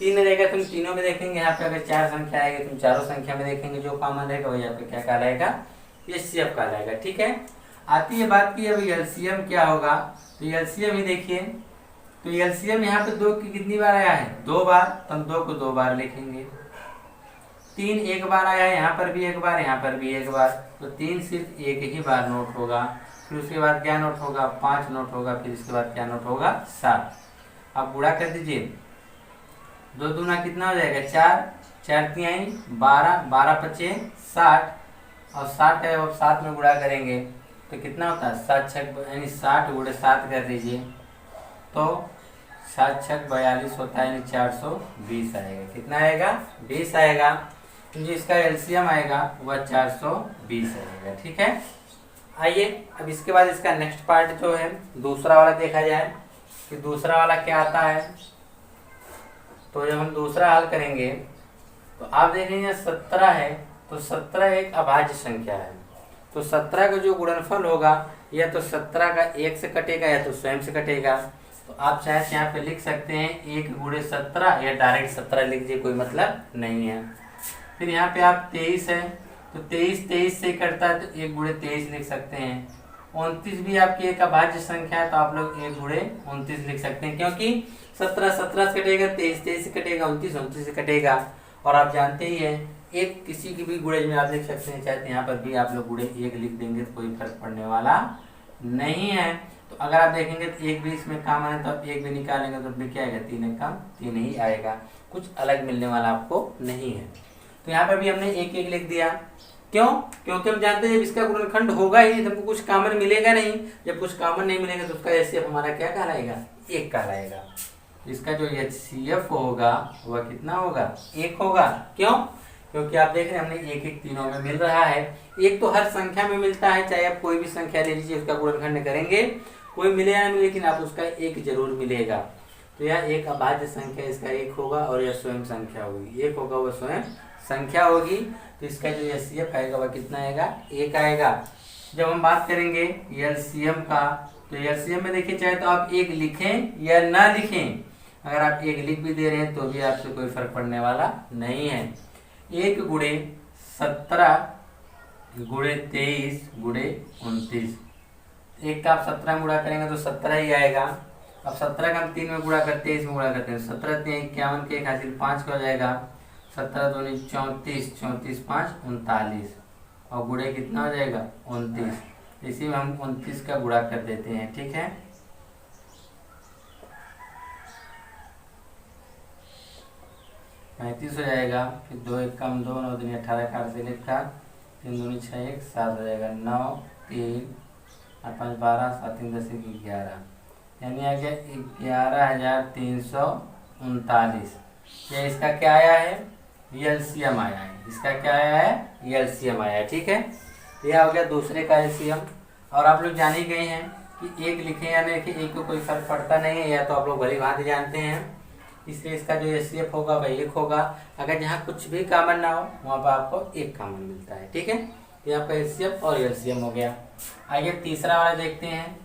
3 रहेगा तुम तीनों में देखेंगे, यहाँ पे अगर 4 संख्या आएगी तुम चारों संख्या में देखेंगे, जो कॉमन रहेगा वही आपका क्या कहलाएगा? एचसीएफ कहलाएगा। ठीक है, आती है बात की अब एलसीएम क्या होगा? तो एलसीएम ही देखिए, तो एलसीएम यहाँ पे 2 की कितनी बार आया है? 2 बार, तो हम 2 को 2 बार लिखेंगे। 3 1 बार आया है, यहाँ पर भी 1 बार, यहाँ पर भी 1 बार, तो 3 सिर्फ 1 ही बार नोट होगा। फिर उसके बाद क्या नोट होगा? 5 नोट होगा, फिर इसके बाद क्या नोट होगा? 7। आप गुणा कर दीजिए, 2 दूना कितना हो जाएगा? 4, 4 तिहाई 12, 12 पचे 60, और 60 है, अब 7 में गुणा करेंगे तो कितना होता है? 7 6 यानी 60 गुणे 7 कर दीजिए, तो 7 6 42 होता है, यानी 420 आएगा। कितना आएगा? 20 आएगा। तो जो इसका एलसीएम आएगा वह 420 आएगा। ठीक है, आइए अब इसके बाद इसका नेक्स्ट पार्ट जो है दूसरा वाला देखा जाए। कि दूसरा वाला क्या आता है। तो जब हम दूसरा हल करेंगे तो आप देखेंगे 17 है, तो 17 एक अभाज्य संख्या है, तो 17 का जो गुणनफल होगा या तो 17 का 1 से कटेगा या तो स्वयं से कटेगा। तो आप चाहे यहाँ पे लिख सकते हैं 1 गुणे 17 या डायरेक्ट 17 लिख दीजिए, कोई मतलब नहीं है। फिर यहाँ पे आप 23 है, तो 23 से कटता है तो 1 गुणे 23 लिख सकते हैं। 29 भी आपकी एक अभाज्य संख्या है, तो आप लोग 1 गुणे 29 लिख सकते हैं, क्योंकि 17 से कटेगा, 23 से कटेगा, 29 से कटेगा। और आप जानते ही हैं एक किसी की भी गुणज में आप लिख सकते हैं, चाहे यहाँ पर भी आप लोग गुणे 1 लिख देंगे तो कोई फर्क पड़ने वाला नहीं है। तो अगर आप देखेंगे तो 1 भी इसमें कॉमन है, तो आप 1 भी निकालेंगे तो अपने क्या आएगा, 3 कम 3 ही आएगा, कुछ अलग मिलने वाला आपको नहीं है। तो यहाँ पर भी हमने 1 लिख दिया, क्यों? क्योंकि हम जानते हैं इसका गुणनखंड होगा ही, हमको कुछ कॉमन मिलेगा नहीं। जब कुछ कॉमन नहीं मिलेगा तो उसका एचसीएफ हमारा क्या कहलाएगा, 1 कहलाएगा। इसका जो एचसीएफ होगा वह कितना होगा, 1 होगा। क्यों? क्योंकि आप देख रहे हैं हमने 1 तीनों में मिल रहा है। 1 तो हर संख्या में मिलता है, चाहे आप कोई भी संख्या ले लीजिए उसका गुणनखंड करेंगे कोई मिलेगा नहीं, लेकिन आप उसका 1 जरूर मिलेगा। तो यह एक अभाज्य संख्या, इसका 1 होगा, और यह स्वयं संख्या होगी, 1 होगा वह स्वयं संख्या होगी। तो इसका जो एचसीएफ आएगा वह कितना आएगा, 1 आएगा। जब हम बात करेंगे एलसीएम का, तो एलसीएम में देखिए चाहे तो आप 1 लिखें या ना लिखें, अगर आप 1 लिख भी दे रहे हैं तो भी आपसे कोई फर्क पड़ने वाला नहीं है। 1 गुणे 17 गुणे 23 गुणे 29, 1 का आप 17 में गुणा करेंगे तो 17 ही आएगा। अब 17 का हम 3 में गुणा करते हैं, इसमें गुणा करते हैं, 17 3 51 के 1 हासिल 5 का हो जाएगा, 17 दूनी 34, 34 5 39, और गुणे कितना हो जाएगा, 29। इसी में हम 29 का गुणा कर देते हैं, ठीक है। पैंतीस हो जाएगा, फिर 2 1 कम 2, 9 दूनी 18 का 8 से लिखा, 3 दूनी 6 1 7 हो जाएगा, 9 3 8 5 12 7 3 10 11, यानी आ गया 11,339। ये इसका क्या आया है, एलसीएम आया है। इसका क्या आया है, एलसीएम आया है, ठीक है। यह हो गया दूसरे का एलसीएम। और आप लोग जान ही गए हैं कि 1 लिखें या नहीं लिखें, 1 को कोई फर्क पड़ता नहीं है, या तो आप लोग भली भांति जानते हैं, इसलिए इसका जो एचसीएफ होगा वह 1 होगा। अगर जहाँ कुछ भी कॉमन ना हो वहाँ पर आपको 1 कॉमन मिलता है, ठीक है। ये आपका एचसीएफ और एलसीएम हो गया। आइए तीसरा वाला देखते हैं।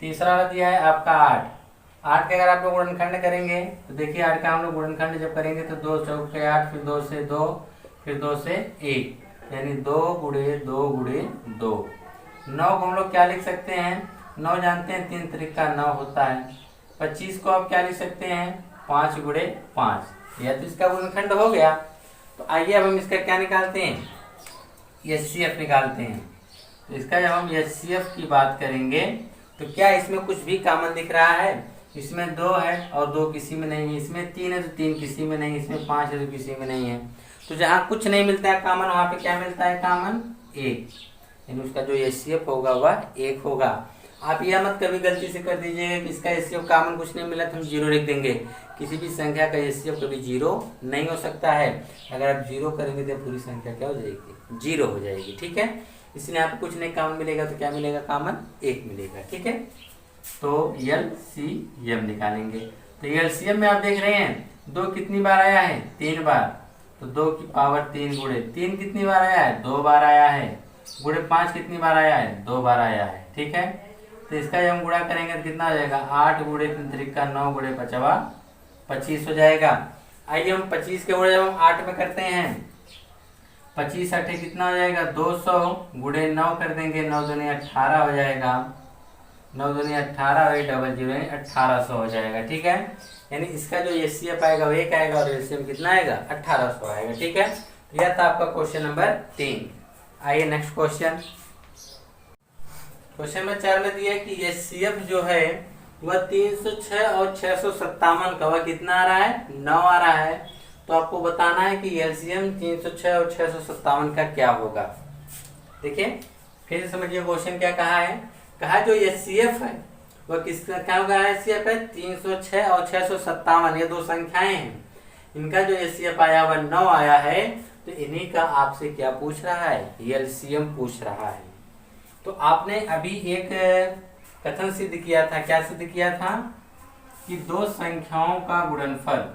तीसरा वाला दिया है आपका 8 का अगर आप लोग गुणनखंड करेंगे तो देखिए 8 का हम लोग गुणनखंड जब करेंगे तो 2 चौके 8, फिर 2 से 2, फिर 2 से 1, यानी 2 गुणे 2 गुणे 2। 9 को हम लोग क्या लिख सकते हैं, 9 जानते हैं 3 तरीका 9 होता है। 25 को आप क्या लिख सकते हैं, 5 गुणे 5, यह तो इसका गुणनखंड हो गया। तो आइए अब हम इसका क्या निकालते हैं, एचसीएफ निकालते हैं। तो इसका जब हम एचसीएफ की बात करेंगे तो क्या इसमें कुछ भी कॉमन दिख रहा है, इसमें 2 है और 2 किसी में नहीं है, इसमें 3 है तो 3 किसी में नहीं, इसमें 5 है तो किसी में नहीं है। तो जहाँ कुछ नहीं मिलता है कॉमन, वहाँ पे क्या मिलता है कॉमन, 1, यानी उसका जो एचसीएफ होगा वह 1 होगा। आप यह मत कभी गलती से कर दीजिएगा कि इसका एचसीएफ कॉमन कुछ नहीं मिला तो हम 0 लिख देंगे। किसी भी संख्या का एचसीएफ कभी 0 नहीं हो सकता है। अगर आप 0 करेंगे तो पूरी संख्या क्या हो जाएगी, 0 हो जाएगी, ठीक है। इसलिए यहाँ पे कुछ नहीं कॉमन मिलेगा तो क्या मिलेगा, कॉमन 1 मिलेगा, ठीक है। तो एलसीएम निकालेंगे। तो एलसीएम में आप देख रहे हैं 2 कितनी बार आया है, 3 बार, तो 2 की पावर 3 गुणे 3 कितनी बार आया है, 2 बार आया है, गुणे 5 कितनी बार आया है, 2 बार आया है, ठीक है। तो इसका जब हम गुणा करेंगे तो कितना हो जाएगा, 8 गुणे 3 तरीका 9 गुणे 5 25 हो जाएगा। आइए हम 25 के गुणे जब हम 8 में करते हैं, 25 8 कितना हो जाएगा, 200 गुणे 9 कर देंगे, 9 दूनी 18 हो जाएगा, 9 दूनी 18 और 0 1800 हो जाएगा, ठीक है। यानी इसका जो एचसीएफ आएगा वो 1 आएगा और एलसीएम कितना आएगा, 1800 आएगा, ठीक है। तो यह था आपका क्वेश्चन नंबर 3। आइए नेक्स्ट क्वेश्चन। क्वेश्चन नंबर 4 में दिया है कि एचसीएफ जो है वह 306 और 657 का वह कितना आ रहा है, 9 आ रहा है। तो आपको बताना है कि एलसीएम 306 और 657 का क्या होगा। देखिए फिर से समझिए क्वेश्चन क्या कहा है, कहा जो एचसीएफ है वह किसका क्या होगा, एचसीएफ है 306 और 657, ये 2 संख्याएं हैं, इनका जो एचसीएफ आया वह 9 आया है। तो इन्हीं का आपसे क्या पूछ रहा है, एलसीएम पूछ रहा है। तो आपने अभी एक कथन सिद्ध किया था, क्या सिद्ध किया था, कि दो संख्याओं का गुणनफल,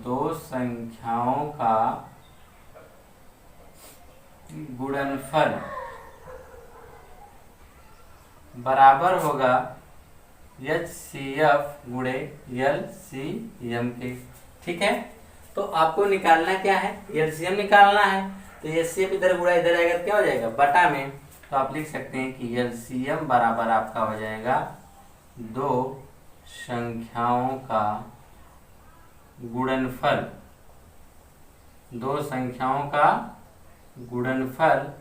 दो संख्याओं का गुणनफल बराबर होगा HCF गुणे LCM के। ठीक है, तो आपको निकालना क्या है, LCM निकालना है। तो HCF इधर गुणा इधर आएगा तो क्या हो जाएगा, बटा में। तो आप लिख सकते हैं कि LCM बराबर आपका हो जाएगा दो संख्याओं का गुणनफल, दो संख्याओं का गुणनफल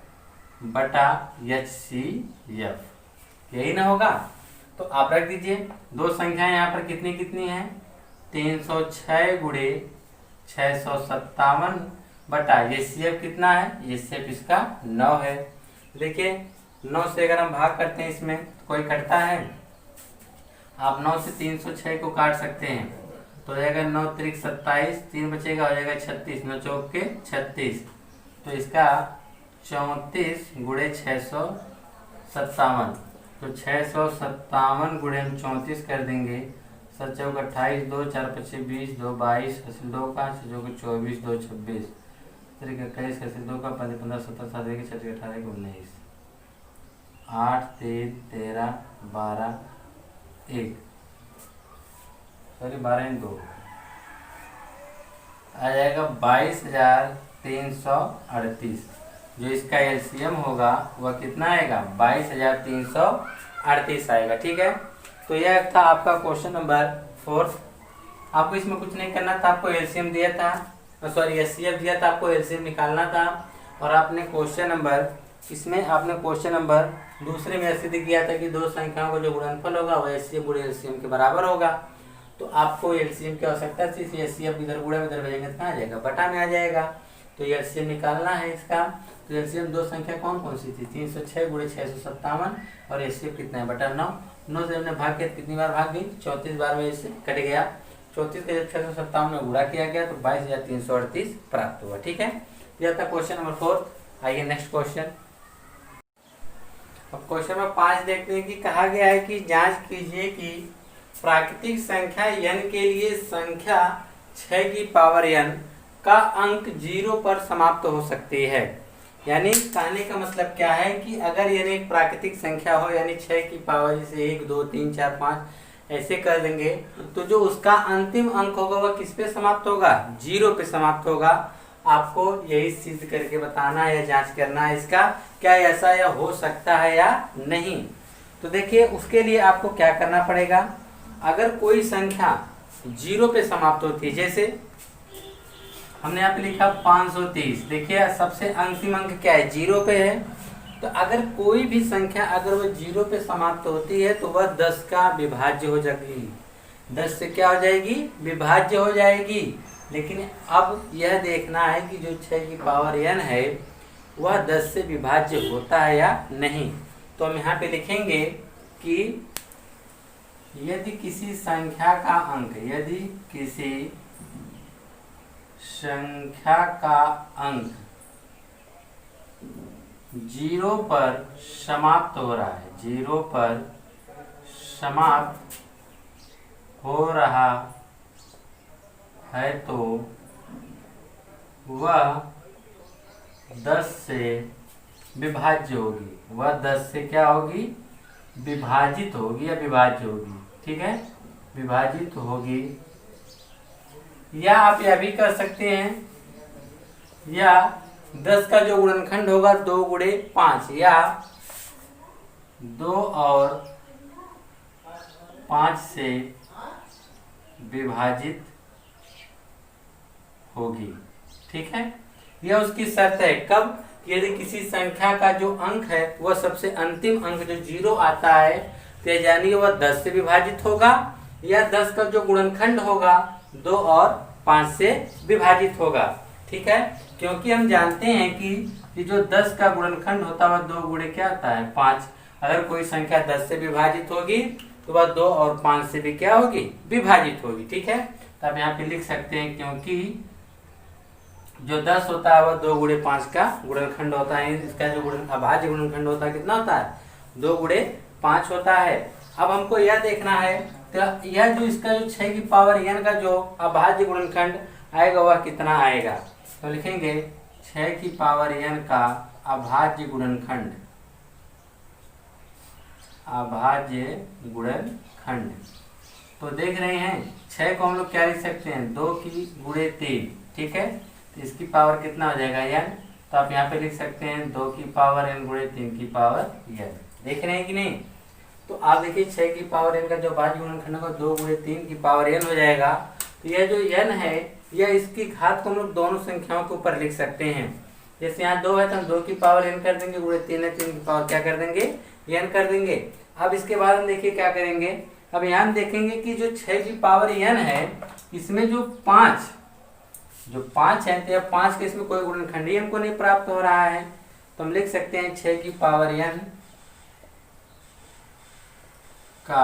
बटा HCF, यही ना होगा। तो आप रख दीजिए दो संख्याएं यहाँ पर कितनी कितनी हैं, 306 गुणे 657 बटा HCF कितना है, HCF इसका 9 है। देखिए 9 से अगर हम भाग करते हैं इसमें तो कोई कटता है, आप 9 से 306 को काट सकते हैं तो हो जाएगा 9 त्रिक 27, 3 बचेगा हो जाएगा 36, 9 चौक के 36, तो इसका 34 गुणे 657, तो 657 गुणे हम 34 कर देंगे, 7 चौक 28, 2 4 25 20, 2 22, 2 5 चौक 24, 2 26, 21, 2 का 5 15 17 7 1 6 18 19, 8 3 13 12 1 सॉरी 12 2 आ जाएगा 22,338। जो इसका LCM होगा वह कितना आएगा, 22,338 आएगा। ठीक है, तो यह था आपका क्वेश्चन नंबर 4। आपको इसमें कुछ नहीं करना था, आपको LCM दिया था, सॉरी HCF दिया था, आपको LCM निकालना था। और आपने क्वेश्चन नंबर, इसमें आपने क्वेश्चन नंबर दूसरे में ऐसे किया था कि दो संख्याओं का जो गुणनफल होगा वह HCF गुणे LCM के बराबर होगा। तो आपको LCM की आवश्यकता थी, HCF इधर गुणा में इधर भेजेंगे तो कहाँ आ जाएगा, बटा में आ जाएगा। तो LCM निकालना है इसका। तो LCM दो संख्या कौन कौन सी थी, 306 गुणे 657 और HCF कितना है, बटा 9। 9 से हमने भाग किया, कितनी बार भाग गई, 34 बार में इससे कट गया। 34 का जब 657 में गुणा किया गया तो 22,338 प्राप्त हुआ। ठीक है, यह था क्वेश्चन नंबर 4। आइए नेक्स्ट क्वेश्चन। अब क्वेश्चन नंबर 5 देखते हैं कि कहा गया है कि जांच कीजिए कि प्राकृतिक संख्या n के लिए संख्या 6 की पावर n का अंक 0 पर समाप्त हो सकती है। यानी कहने का मतलब क्या है कि अगर n एक प्राकृतिक संख्या हो, यानी 6 की पावर जैसे 1 2 3 4 5 ऐसे कर देंगे, तो जो उसका अंतिम अंक होगा वह किस पे समाप्त होगा, 0 पे समाप्त होगा। आपको यही सिद्ध करके बताना है या जांच करना है इसका क्या ऐसा या हो सकता है या नहीं। तो देखिए उसके लिए आपको क्या करना पड़ेगा, अगर कोई संख्या 0 पे समाप्त होती है, जैसे हमने यहाँ पे लिखा 530, देखिए सबसे अंतिम अंक क्या है, 0 पे है। तो अगर कोई भी संख्या अगर वो 0 पे समाप्त होती है तो वह 10 का विभाज्य हो जाएगी, 10 से क्या हो जाएगी, विभाज्य हो जाएगी। लेकिन अब यह देखना है कि जो 6 की पावर n है वह 10 से विभाज्य होता है या नहीं। तो हम यहाँ पे लिखेंगे कि यदि किसी संख्या का अंक, यदि किसी संख्या का अंक 0 पर समाप्त हो रहा है, 0 पर समाप्त हो रहा है तो वह 10 से विभाज्य होगी, वह 10 से क्या होगी, विभाजित होगी या विभाज्य होगी। ठीक है, विभाजित होगी। या आप यह भी कर सकते हैं, या 10 का जो गुणनखंड होगा 2 गुणे 5, या 2 और 5 से विभाजित होगी। ठीक है, यह उसकी शर्त है। कब, यदि किसी संख्या का जो अंक है वह सबसे अंतिम अंक जो 0 आता है तो यानी वह 10 से विभाजित होगा, या 10 का जो गुणनखंड होगा 2 और 5 से विभाजित होगा। ठीक है, क्योंकि हम जानते हैं कि जो 10 का गुणनखंड होता है वह 2 गुणे क्या आता है, 5। अगर कोई संख्या 10 से विभाजित होगी तो वह 2 और 5 से भी क्या होगी, विभाजित होगी। ठीक है, तो आप यहाँ पे लिख सकते हैं क्योंकि जो 10 होता है वह 2 गुणे 5 का गुणनखंड होता है, इसका जो अभाज्य गुणनखंड होता है कितना होता है, 2 गुणे 5 होता है। अब हमको यह देखना है तो यह जो इसका जो 6 की पावर n का जो अभाज्य गुणनखंड आएगा वह कितना आएगा, तो लिखेंगे 6 की पावर n का अभाज्य गुणनखंड, अभाज्य गुणनखंड। तो देख रहे हैं 6 को हम लोग क्या लिख सकते हैं, 2 की गुणे 3, ठीक है। तो इसकी पावर कितना हो जाएगा n, तो आप यहाँ पे लिख सकते हैं 2 की पावर n गुणे 3 की पावर n। देख रहे हैं कि नहीं। तो आप देखिए 6 की पावर n का जो अभाज्य गुणनखंड होगा 2 गुणे 3 की पावर n हो जाएगा। तो यह जो n है यह इसकी घात को हम लोग दोनों संख्याओं के ऊपर लिख सकते हैं। जैसे यहाँ 2 है तो हम 2 की पावर n कर देंगे, गुणे 3 है 3 की पावर क्या कर देंगे, n कर देंगे। अब इसके बाद हम देखिए क्या करेंगे, अब यहाँ हम देखेंगे कि जो 6 की पावर n है इसमें जो 5 है तो यह 5 के इसमें कोई गुणनखंड ही हमको नहीं प्राप्त हो रहा है। तो हम लिख सकते हैं 6 की पावर n का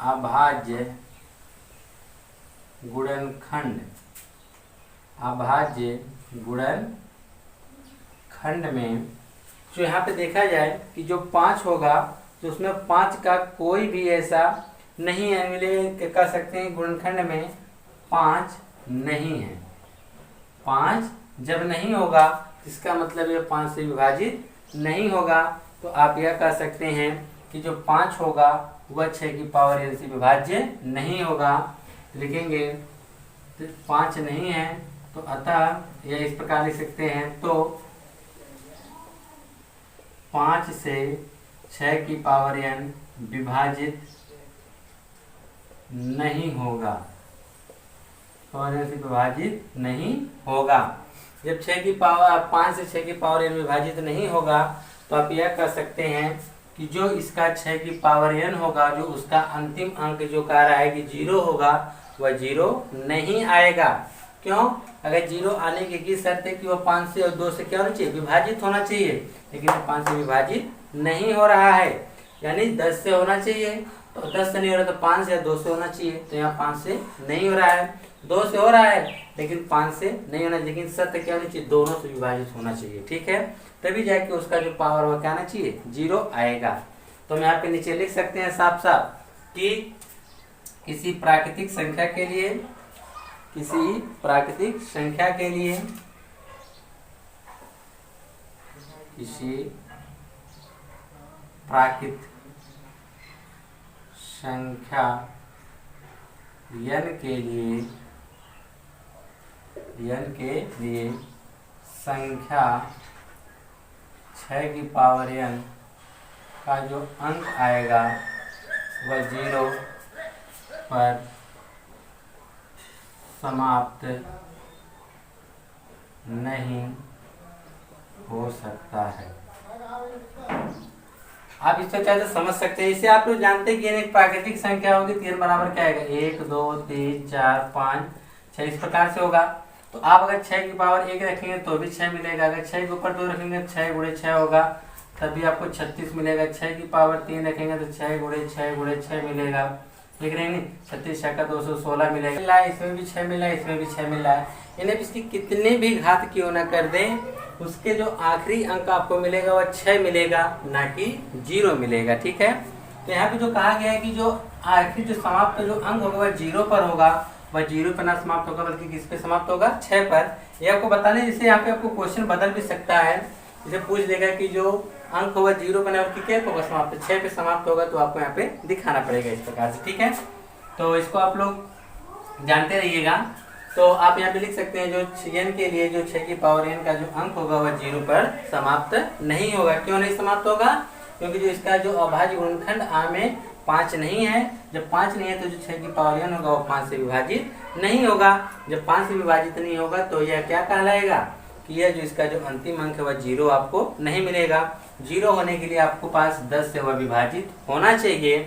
अभाज्य गुणनखंड, अभाज्य गुणनखंड में जो यहाँ पे देखा जाए कि जो 5 होगा तो उसमें 5 का कोई भी ऐसा नहीं है, मिले कह सकते हैं गुणनखंड में 5 नहीं है। 5 जब नहीं होगा इसका मतलब ये 5 से विभाजित नहीं होगा। तो आप यह कह सकते हैं कि जो 5 होगा वह 6 की पावर n से विभाज्य नहीं होगा। लिखेंगे तो 5 नहीं है, तो अतः यह इस प्रकार लिख सकते हैं, तो 5 से 6 की पावर n विभाजित नहीं होगा, पावर n से विभाजित नहीं होगा। जब 6 की पावर 5 से 6 की पावर n विभाजित नहीं होगा तो आप यह कह सकते हैं कि जो इसका 6 की पावर n होगा, जो उसका अंतिम अंक जो कह रहा है कि 0 होगा, वह 0 नहीं आएगा। क्यों? अगर 0 आने की शर्त है कि वह 5 से और 2 से क्या होना चाहिए, विभाजित होना चाहिए, लेकिन 5 से विभाजित नहीं हो रहा है, यानी 10 से होना चाहिए। तो 10 से नहीं हो रहा तो 5 से या 2 से होना चाहिए, तो यहाँ 5 से नहीं हो रहा है, 2 से हो रहा है लेकिन 5 से नहीं होना, लेकिन शर्त क्या होनी चाहिए, दोनों से विभाजित होना चाहिए, ठीक है। तभी जाके उसका जो पावर वो क्या आना चाहिए, 0 आएगा। तो हम यहाँ पे नीचे लिख सकते हैं साफ साफ कि किसी प्राकृतिक संख्या के लिए, किसी प्राकृतिक संख्या के लिए, किसी प्राकृतिक संख्या n के लिए संख्या 6 की पावर n का जो अंक आएगा वह 0 पर समाप्त नहीं हो सकता है। आप इससे चाहे तो समझ सकते हैं, इसे आप लोग जानते हैं कि एक प्राकृतिक संख्या होगी, 3 बराबर क्या आएगा, 1 2 3 4 5 6, इस प्रकार से होगा। तो आप अगर 6 की पावर 1 रखेंगे तो भी 6 मिलेगा, अगर 6 के ऊपर 2 रखेंगे 6 गुणे 6 होगा, तभी आपको 36 मिलेगा। 6 की पावर 3 रखेंगे तो 6 गुणे 6 गुणे 6 मिलेगा, लिख रहे हैं नहीं, 36 6 का 216 मिलेगा। इसमें भी 6 मिला, इसमें भी 6 मिला है, इन्हें इसकी कितने भी घात क्यों ना कर दें, उसके जो आखिरी अंक आपको मिलेगा वह 6 मिलेगा, ना कि 0 मिलेगा, ठीक है। तो यहाँ पे जो कहा गया है कि जो आखिरी जो समाप्त जो अंक होगा वह 0 पर होगा, वह 0 पर ना समाप्त होगा बल्कि किस पे समाप्त होगा, 6 पर। ये आपको बताने, जैसे यहाँ पे आपको क्वेश्चन बदल भी सकता है, जैसे पूछ देगा कि जो अंक होगा 0 पर बल्कि क्या होगा समाप्त, 6 पे समाप्त होगा, तो आपको यहाँ पे दिखाना पड़ेगा इस प्रकार से, ठीक है। तो इसको आप लोग जानते रहिएगा। तो आप यहाँ पे लिख सकते हैं जो n के लिए जो 6 की पावर n का जो अंक होगा वह 0 पर समाप्त नहीं होगा। क्यों नहीं समाप्त होगा? क्योंकि जो इसका जो अभाज्य गुणनखंड आ में 5 नहीं है, जब 5 नहीं है तो जो 6 की पावर n होगा वो 5 से विभाजित नहीं होगा। जब 5 से विभाजित नहीं होगा तो यह क्या कहलाएगा कि यह जो इसका जो अंतिम अंक है वह 0 आपको नहीं मिलेगा। 0 होने के लिए आपको पास 10 से वह विभाजित होना चाहिए।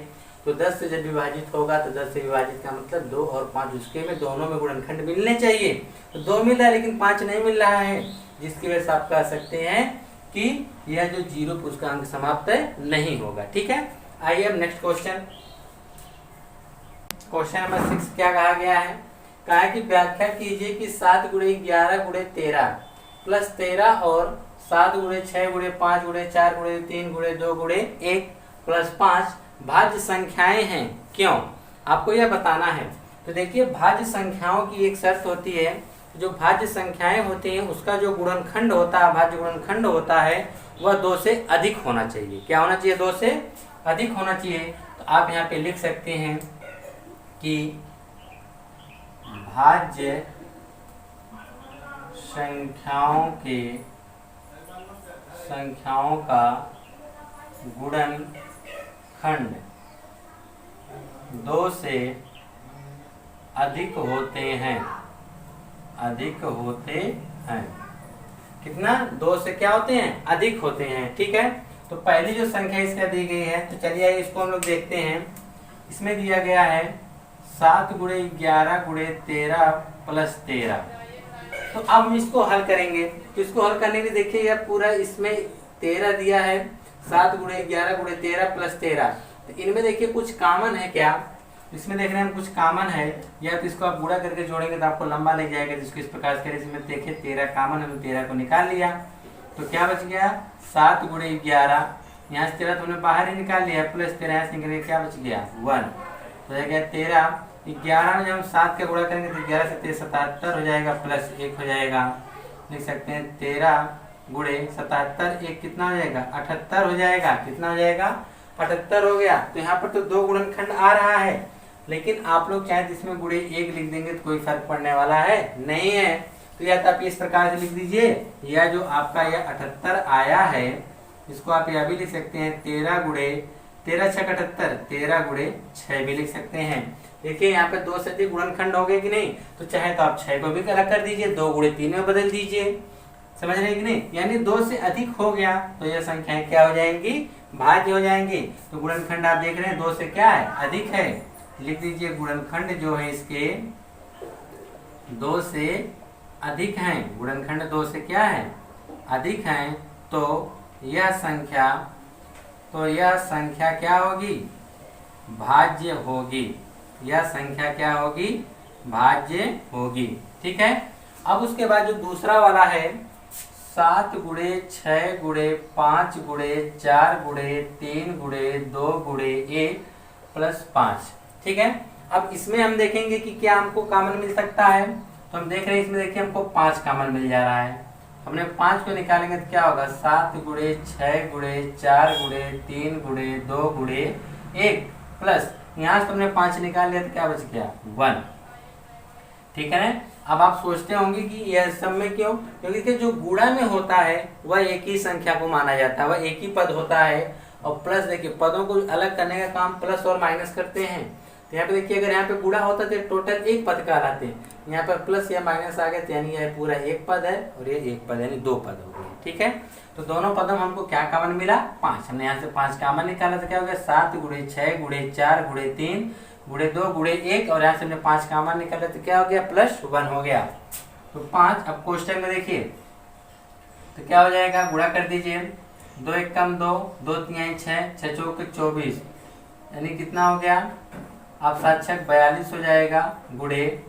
तो 10 से जब विभाजित होगा तो 10 से विभाजित का मतलब 2 और 5 उसके में दोनों में गुणनखंड मिलने चाहिए। तो 2 मिल रहा है लेकिन 5 नहीं मिल रहा है, जिसकी वजह से आप कह सकते हैं कि यह जो 0 उसका अंक समाप्त नहीं होगा, ठीक है। आइए अब नेक्स्ट क्वेश्चन, क्वेश्चन नंबर 6 क्या कहा गया है? कहा है कि व्याख्या कीजिए कि 7 गुणे 11 गुणे 13 प्लस 13 और 7 गुणे 6 गुणे 5 गुणे 4 गुणे 3 गुणे 2 गुणे 1 प्लस 5 भाज्य संख्याएं हैं, क्यों? आपको यह बताना है। तो देखिए भाज्य संख्याओं की एक शर्त होती है, जो भाज्य संख्याएं होती हैं उसका जो गुणनखंड होता है, भाज्य गुणनखंड होता है, वह 2 से अधिक होना चाहिए। क्या होना चाहिए? 2 से अधिक होना चाहिए। तो आप यहाँ पे लिख सकते हैं कि भाज्य संख्याओं का गुणनखंड 2 से अधिक होते हैं, कितना? 2 से क्या होते हैं? अधिक होते हैं। ठीक है, तो पहली जो संख्या इसका दी गई है, तो चलिए इसको हम लोग देखते हैं। इसमें दिया गया है 7 गुणे 11 गुणे 13 प्लस 13। तो अब हम इसको हल करेंगे। तो इसको हल करने के लिए देखिए यह पूरा इसमें 13 दिया है, 7 गुणे 11 गुणे 13 प्लस 13। तो इनमें देखिए कुछ कॉमन है क्या? इसमें देख रहे हैं हम कुछ कॉमन है, या तो इसको आप गुणा करके जोड़ेंगे तो आपको लंबा लग जाएगा। जिसको इस प्रकार से इसमें देखिए 13 कॉमन है, तो 13 को निकाल लिया। तो क्या बच गया? 7 गुणे 11, यहाँ से 13 तो हमने बाहर ही निकाल लिया, प्लस 13 यहाँ से निकल क्या बच गया? 1। तो हो गया 13। 11 में जब हम 7 का गुणा करेंगे तो 11 से 13 77 हो जाएगा, प्लस 1 हो जाएगा। लिख सकते हैं 13 गुणे 77, 1 कितना हो जाएगा? 78 हो जाएगा। कितना हो जाएगा? 78 हो गया। तो यहाँ पर तो 2 गुणनखंड आ रहा है, लेकिन आप लोग चाहे इसमें गुणे 1 लिख देंगे तो कोई फर्क पड़ने वाला है नहीं है। तो या तो आप इस प्रकार से लिख दीजिए, या जो आपका यह 78 आया है इसको आप यह भी लिख सकते हैं 13 गुणे 13 6 78, 13 गुणे 6 भी लिख सकते हैं। देखिए यहाँ पे 2 से अधिक गुणनखंड हो गए कि नहीं? तो चाहे तो आप 6 को भी अलग कर दीजिए, 2 गुणे 3 में बदल दीजिए। समझ रहे हैं कि नहीं? यानी 2 से अधिक हो गया तो यह संख्याएं क्या हो जाएंगी? भाज्य हो जाएंगी। तो गुणनखंड आप देख रहे हैं 2 से क्या है? अधिक है। लिख दीजिए गुणनखंड जो है इसके 2 से अधिक हैं। गुणनखंड 2 से क्या है? अधिक हैं। तो यह संख्या क्या होगी? भाज्य होगी। यह संख्या क्या होगी? भाज्य होगी। ठीक है, अब उसके बाद जो दूसरा वाला है 7 गुणे 6 गुणे 5 गुणे 4 गुणे 3 गुणे 2 गुणे 1 प्लस 5। ठीक है, अब इसमें हम देखेंगे कि क्या हमको कॉमन मिल सकता है। तो हम देख रहे हैं इसमें देखिए हमको 5 कॉमन मिल जा रहा है। हमने 5 को निकालेंगे तो क्या होगा? 7 गुणे 6 गुणे 4 गुणे 3 गुणे 2 गुणे 1 प्लस यहाँ से तुमने 5 निकाल लिया तो क्या बच गया? 1। ठीक है ना? अब आप सोचते होंगे कि यह सब में क्यों? क्योंकि जो गुणा में होता है वह एक ही संख्या को माना जाता है, वह एक ही पद होता है। और प्लस देखिए पदों को अलग करने का काम प्लस और माइनस करते हैं। तो यहाँ पे देखिए अगर यहाँ पे गुणा होता तो टोटल एक पद कहलाते हैं, यहाँ पर प्लस या माइनस आ गए तो यानी यह पूरा एक पद है और ये एक पद यानी 2 पद हो गए। ठीक है, तो दोनों पदों में हमको क्या कॉमन मिला? 5। हमने यहाँ से 5 कॉमन निकाला तो क्या हो गया? 7 गुणे 6 गुणे 4 गुणे 3 गुणे 2 गुणे 1, और यहाँ से हमने 5 कॉमन निकाला तो क्या हो गया? प्लस 1 हो गया। तो 5। अब क्वेश्चन में देखिए तो क्या हो जाएगा? गुणा कर दीजिए, 2 1 कम 2, 2 3 6, 6 चौक 24, यानी कितना हो गया? अब 7 6 42 हो जाएगा, गुणे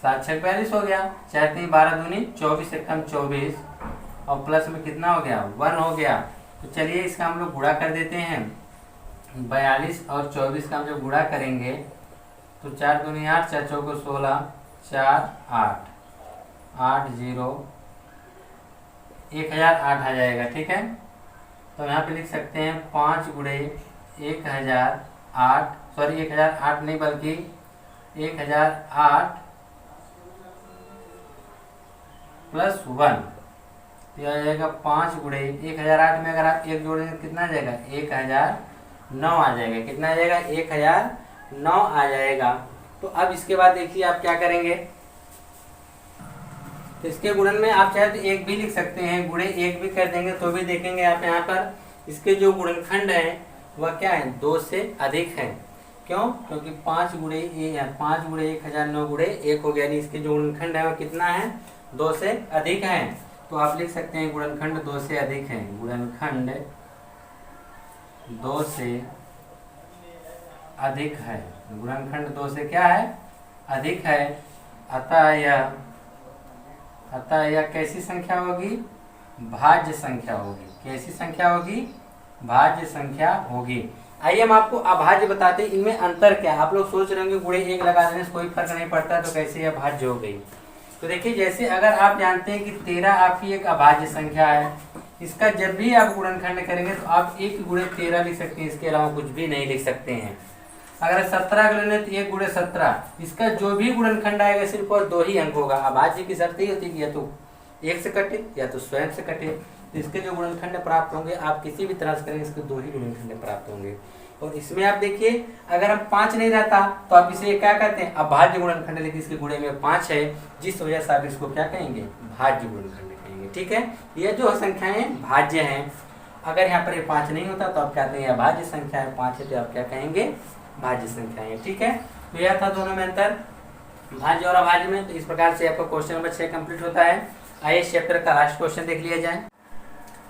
7 6 42 हो गया, 4 3 12 दूनी 24, 1 कम 24, और प्लस में कितना हो गया? 1 हो गया। तो चलिए इसका हम लोग गुणा कर देते हैं। 42 और 24 का हम जब गुणा करेंगे तो 4 दूनी 8, 4 चौको 16, 4 8, 8 0 1008 आ जाएगा। ठीक है, तो यहाँ पे लिख सकते हैं 5 गुणे 1008, सॉरी 1008 नहीं बल्कि 1008 प्लस 1, तो आ जाएगा 5 गुणे 1008 में अगर आप 1 जोड़ेंगे कितना आ जाएगा? 1009 आ जाएगा। कितना आ जाएगा? 1009 आ जाएगा। तो अब इसके बाद देखिए आप क्या करेंगे। तो इसके गुणन में आप चाहे तो 1 भी लिख सकते हैं, गुणे 1 भी कर देंगे तो भी देखेंगे आप यहाँ पर इसके जो गुणनखंड है वह क्या है? 2 से अधिक है। क्यों? क्योंकि 5 गुणे 1009 गुणे 1 हो गया, यानी इसके जो गुणनखंड है वह कितना है? 2 से अधिक है। तो आप लिख सकते हैं गुणनखंड 2 से अधिक है। गुणनखंड 2 से अधिक है। गुणनखंड 2 से क्या है? अधिक है। अतः यह कैसी संख्या होगी? भाज्य संख्या होगी। कैसी संख्या होगी? भाज्य संख्या होगी। आइए हम आपको अभाज्य बताते हैं, इनमें अंतर क्या है। आप लोग सोच रहे होंगे गुणे 1 लगा देने से कोई फर्क नहीं पड़ता, तो कैसे यह अभाज्य हो गई। तो देखिए, जैसे अगर आप जानते हैं कि 13 आपकी एक अभाज्य संख्या है, इसका जब भी आप गुणनखंड करेंगे तो आप 1 गुणे 13 लिख सकते हैं, इसके अलावा कुछ भी नहीं लिख सकते हैं। अगर 17 लेने तो 1 गुणे 17, इसका जो भी गुणनखंड आएगा सिर्फ और 2 ही अंक होगा। अभाज्य की शर्त यही होती है कि या तो 1 से कटे या तो स्वयं से कटे। तो इसके जो गुणनखंड प्राप्त होंगे आप किसी भी तरह से करेंगे, इसके 2 ही गुणनखंड प्राप्त होंगे। और इसमें आप देखिए, अगर हम 5 नहीं रहता तो आप इसे क्या कहते हैं, अभाज्य गुणनखंड, लेकिन इसके गुणे में 5 है, जिस वजह से आप इसको क्या कहेंगे, भाज्य गुणनखंड कहेंगे। ठीक है, ये जो संख्याएं भाज्य हैं, अगर यहाँ पर ये 5 नहीं होता तो आप कहते हैं अभाज्य संख्या है, 5 है तो आप क्या कहेंगे, भाज्य संख्याएं। ठीक है, तो यह था दोनों में अंतर, भाज्य और अभाज्य में। तो इस प्रकार से आपका क्वेश्चन नंबर 6 कंप्लीट होता है। आइए इस चैप्टर का लास्ट क्वेश्चन देख लिया जाए।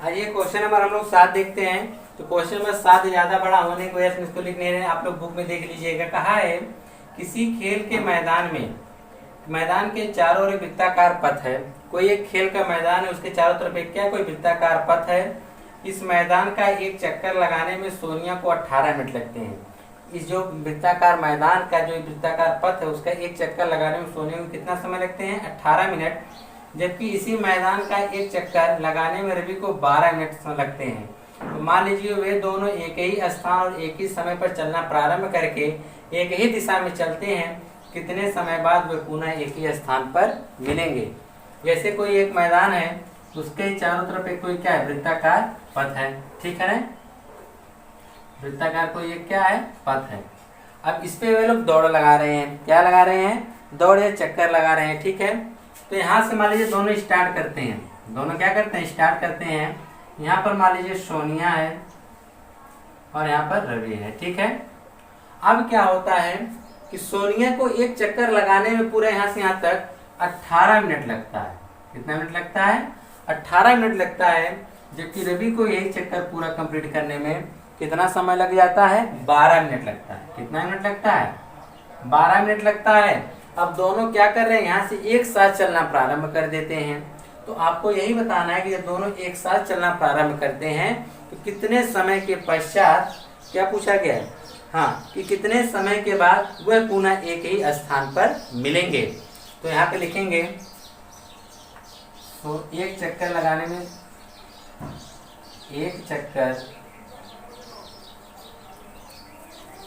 आइए क्वेश्चन नंबर हम लोग 7 देखते हैं। तो क्वेश्चन नंबर 7 ज्यादा बड़ा होने की वजह से इसको लिख नहीं रहे, आप लोग बुक में देख लीजिएगा। कहा है किसी खेल के मैदान में, मैदान के चारों ओर एक वृत्ताकार पथ है। कोई एक खेल का मैदान है, उसके चारों तरफ एक क्या कोई वृत्ताकार पथ है। इस मैदान का एक चक्कर लगाने में सोनिया को 18 मिनट लगते हैं। इस जो वृत्ताकार मैदान का जो वृत्ताकार पथ है, उसका एक चक्कर लगाने में सोनिया को कितना समय लगते हैं, 18 मिनट। जबकि इसी मैदान का एक चक्कर लगाने में रवि को 12 मिनट लगते हैं। तो मान लीजिए वे दोनों एक ही स्थान और एक ही समय पर चलना प्रारंभ करके एक ही दिशा में चलते हैं, कितने समय बाद वे पुनः एक ही स्थान पर मिलेंगे। जैसे कोई एक मैदान है, उसके चारों तरफ एक कोई क्या है, वृत्ताकार पथ है। ठीक है ना, वृत्ताकार कोई एक क्या है, पथ है। अब इस पे वे लोग दौड़ लगा रहे हैं, क्या लगा रहे हैं, दौड़ या चक्कर लगा रहे हैं। ठीक है, तो यहाँ से मान लीजिए दोनों स्टार्ट करते हैं, दोनों क्या करते हैं, स्टार्ट करते हैं। यहाँ पर मान लीजिए सोनिया है और यहाँ पर रवि है। ठीक है, अब क्या होता है कि सोनिया को एक चक्कर लगाने में पूरा यहाँ से यहाँ तक 18 मिनट लगता है। कितना मिनट लगता है, 18 मिनट लगता है। जबकि रवि को यही चक्कर पूरा कंप्लीट करने में कितना समय लग जाता है, 12 मिनट लगता है। कितना मिनट लगता है, 12 मिनट लगता है। अब दोनों क्या कर रहे हैं, यहाँ से एक साथ चलना प्रारंभ कर देते हैं। तो आपको यही बताना है कि जब दोनों एक साथ चलना प्रारंभ करते हैं तो कितने समय के पश्चात, क्या पूछा गया है, हाँ, कि कितने समय के बाद वह पुनः एक ही स्थान पर मिलेंगे। तो यहाँ पे लिखेंगे, तो एक चक्कर लगाने में, एक चक्कर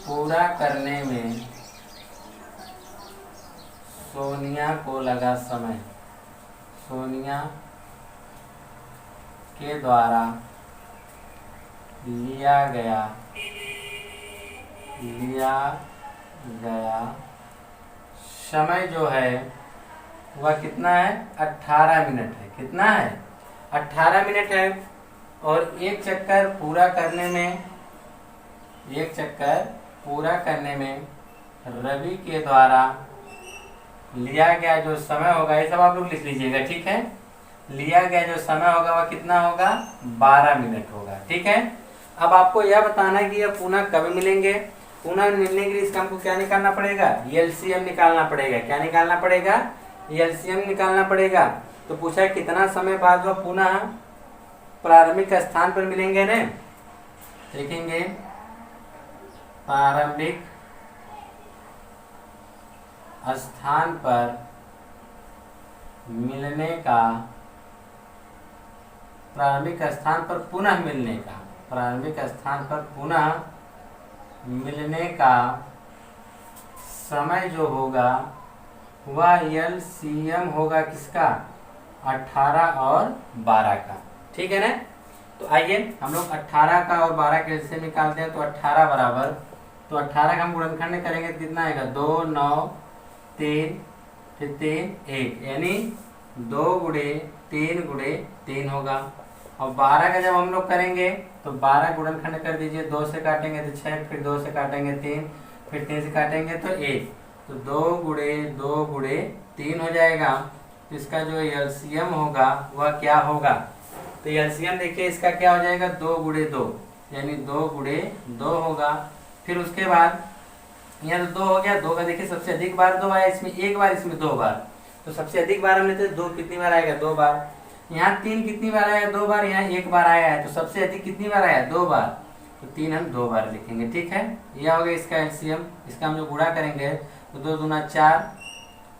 पूरा करने में सोनिया को लगा समय, सोनिया के द्वारा लिया गया समय जो है वह कितना है, 18 मिनट है। कितना है, 18 मिनट है। और एक चक्कर पूरा करने में, एक चक्कर पूरा करने में रवि के द्वारा लिया गया जो समय होगा, ये सब आप लोग लिख लीजिएगा। ठीक है, लिया गया जो समय होगा वह कितना होगा, 12 मिनट होगा। ठीक है, अब आपको यह बताना है कि यह पुनः कब मिलेंगे। पुनः मिलने के लिए इसका हमको क्या निकालना पड़ेगा, एलसीएम निकालना पड़ेगा। क्या निकालना पड़ेगा, एलसीएम निकालना पड़ेगा। तो पूछा कितना समय बाद वह पुनः प्रारंभिक स्थान पर मिलेंगे ने, लिखेंगे प्रारंभिक स्थान पर मिलने का, प्रारंभिक स्थान पर पुनः मिलने का, प्रारंभिक स्थान पर पुनः मिलने का समय जो होगा वह एलसीएम होगा किसका, 18 और 12 का। ठीक है ना, तो आइए हम लोग 18 का और 12 के एलसीएम निकालते हैं। तो 18 बराबर, तो 18 का हम गुणनखंड करेंगे तो कितना आएगा, 2 9 3 फिर 3 1, यानी 2 गुणे 3 गुणे 3 होगा। और 12 का जब हम लोग करेंगे तो 12 गुणनखंड कर दीजिए, 2 से काटेंगे तो 6, फिर 2 से काटेंगे 3, फिर 3 से काटेंगे तो 1, तो 2 गुणे 2 गुणे 3 हो जाएगा। तो इसका जो एलसीएम होगा वह क्या होगा, तो एलसीएम देखिए इसका क्या हो जाएगा, 2 गुणे 2, यानी 2 गुणे 2 होगा। फिर उसके बाद यहाँ तो 2 हो गया, 2 का देखिए सबसे अधिक बार 2 आया, इसमें एक बार, इसमें 2 बार। तो सबसे अधिक बार हम लेते हैं 2, कितनी बार आएगा, 2 बार। यहाँ 3 कितनी बार आया, 2 बार। यहाँ 1 बार आया है, तो सबसे अधिक कितनी बार आया, 2 बार। तो 3 हम 2 बार लिखेंगे। ठीक है, यह हो गया इसका एलसीएम। इसका हम जो गुणा करेंगे तो 2 दूना 4,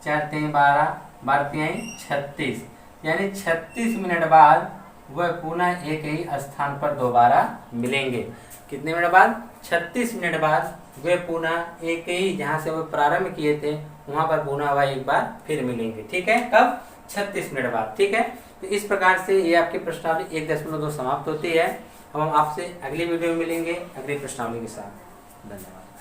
4 3 12, 12 3 36, यानी 36 मिनट बाद वह पुनः एक ही स्थान पर दोबारा मिलेंगे। कितने मिनट बाद? 36 मिनट बाद वे पुनः एक ही जहाँ से वो प्रारंभ किए थे वहां पर पुनः वह एक बार फिर मिलेंगे। ठीक है, कब? 36 मिनट बाद। ठीक है, तो इस प्रकार से ये आपकी प्रश्नावली 1.2 समाप्त होती है। अब हम आपसे अगली वीडियो में मिलेंगे अगली प्रश्नावली के साथ। धन्यवाद।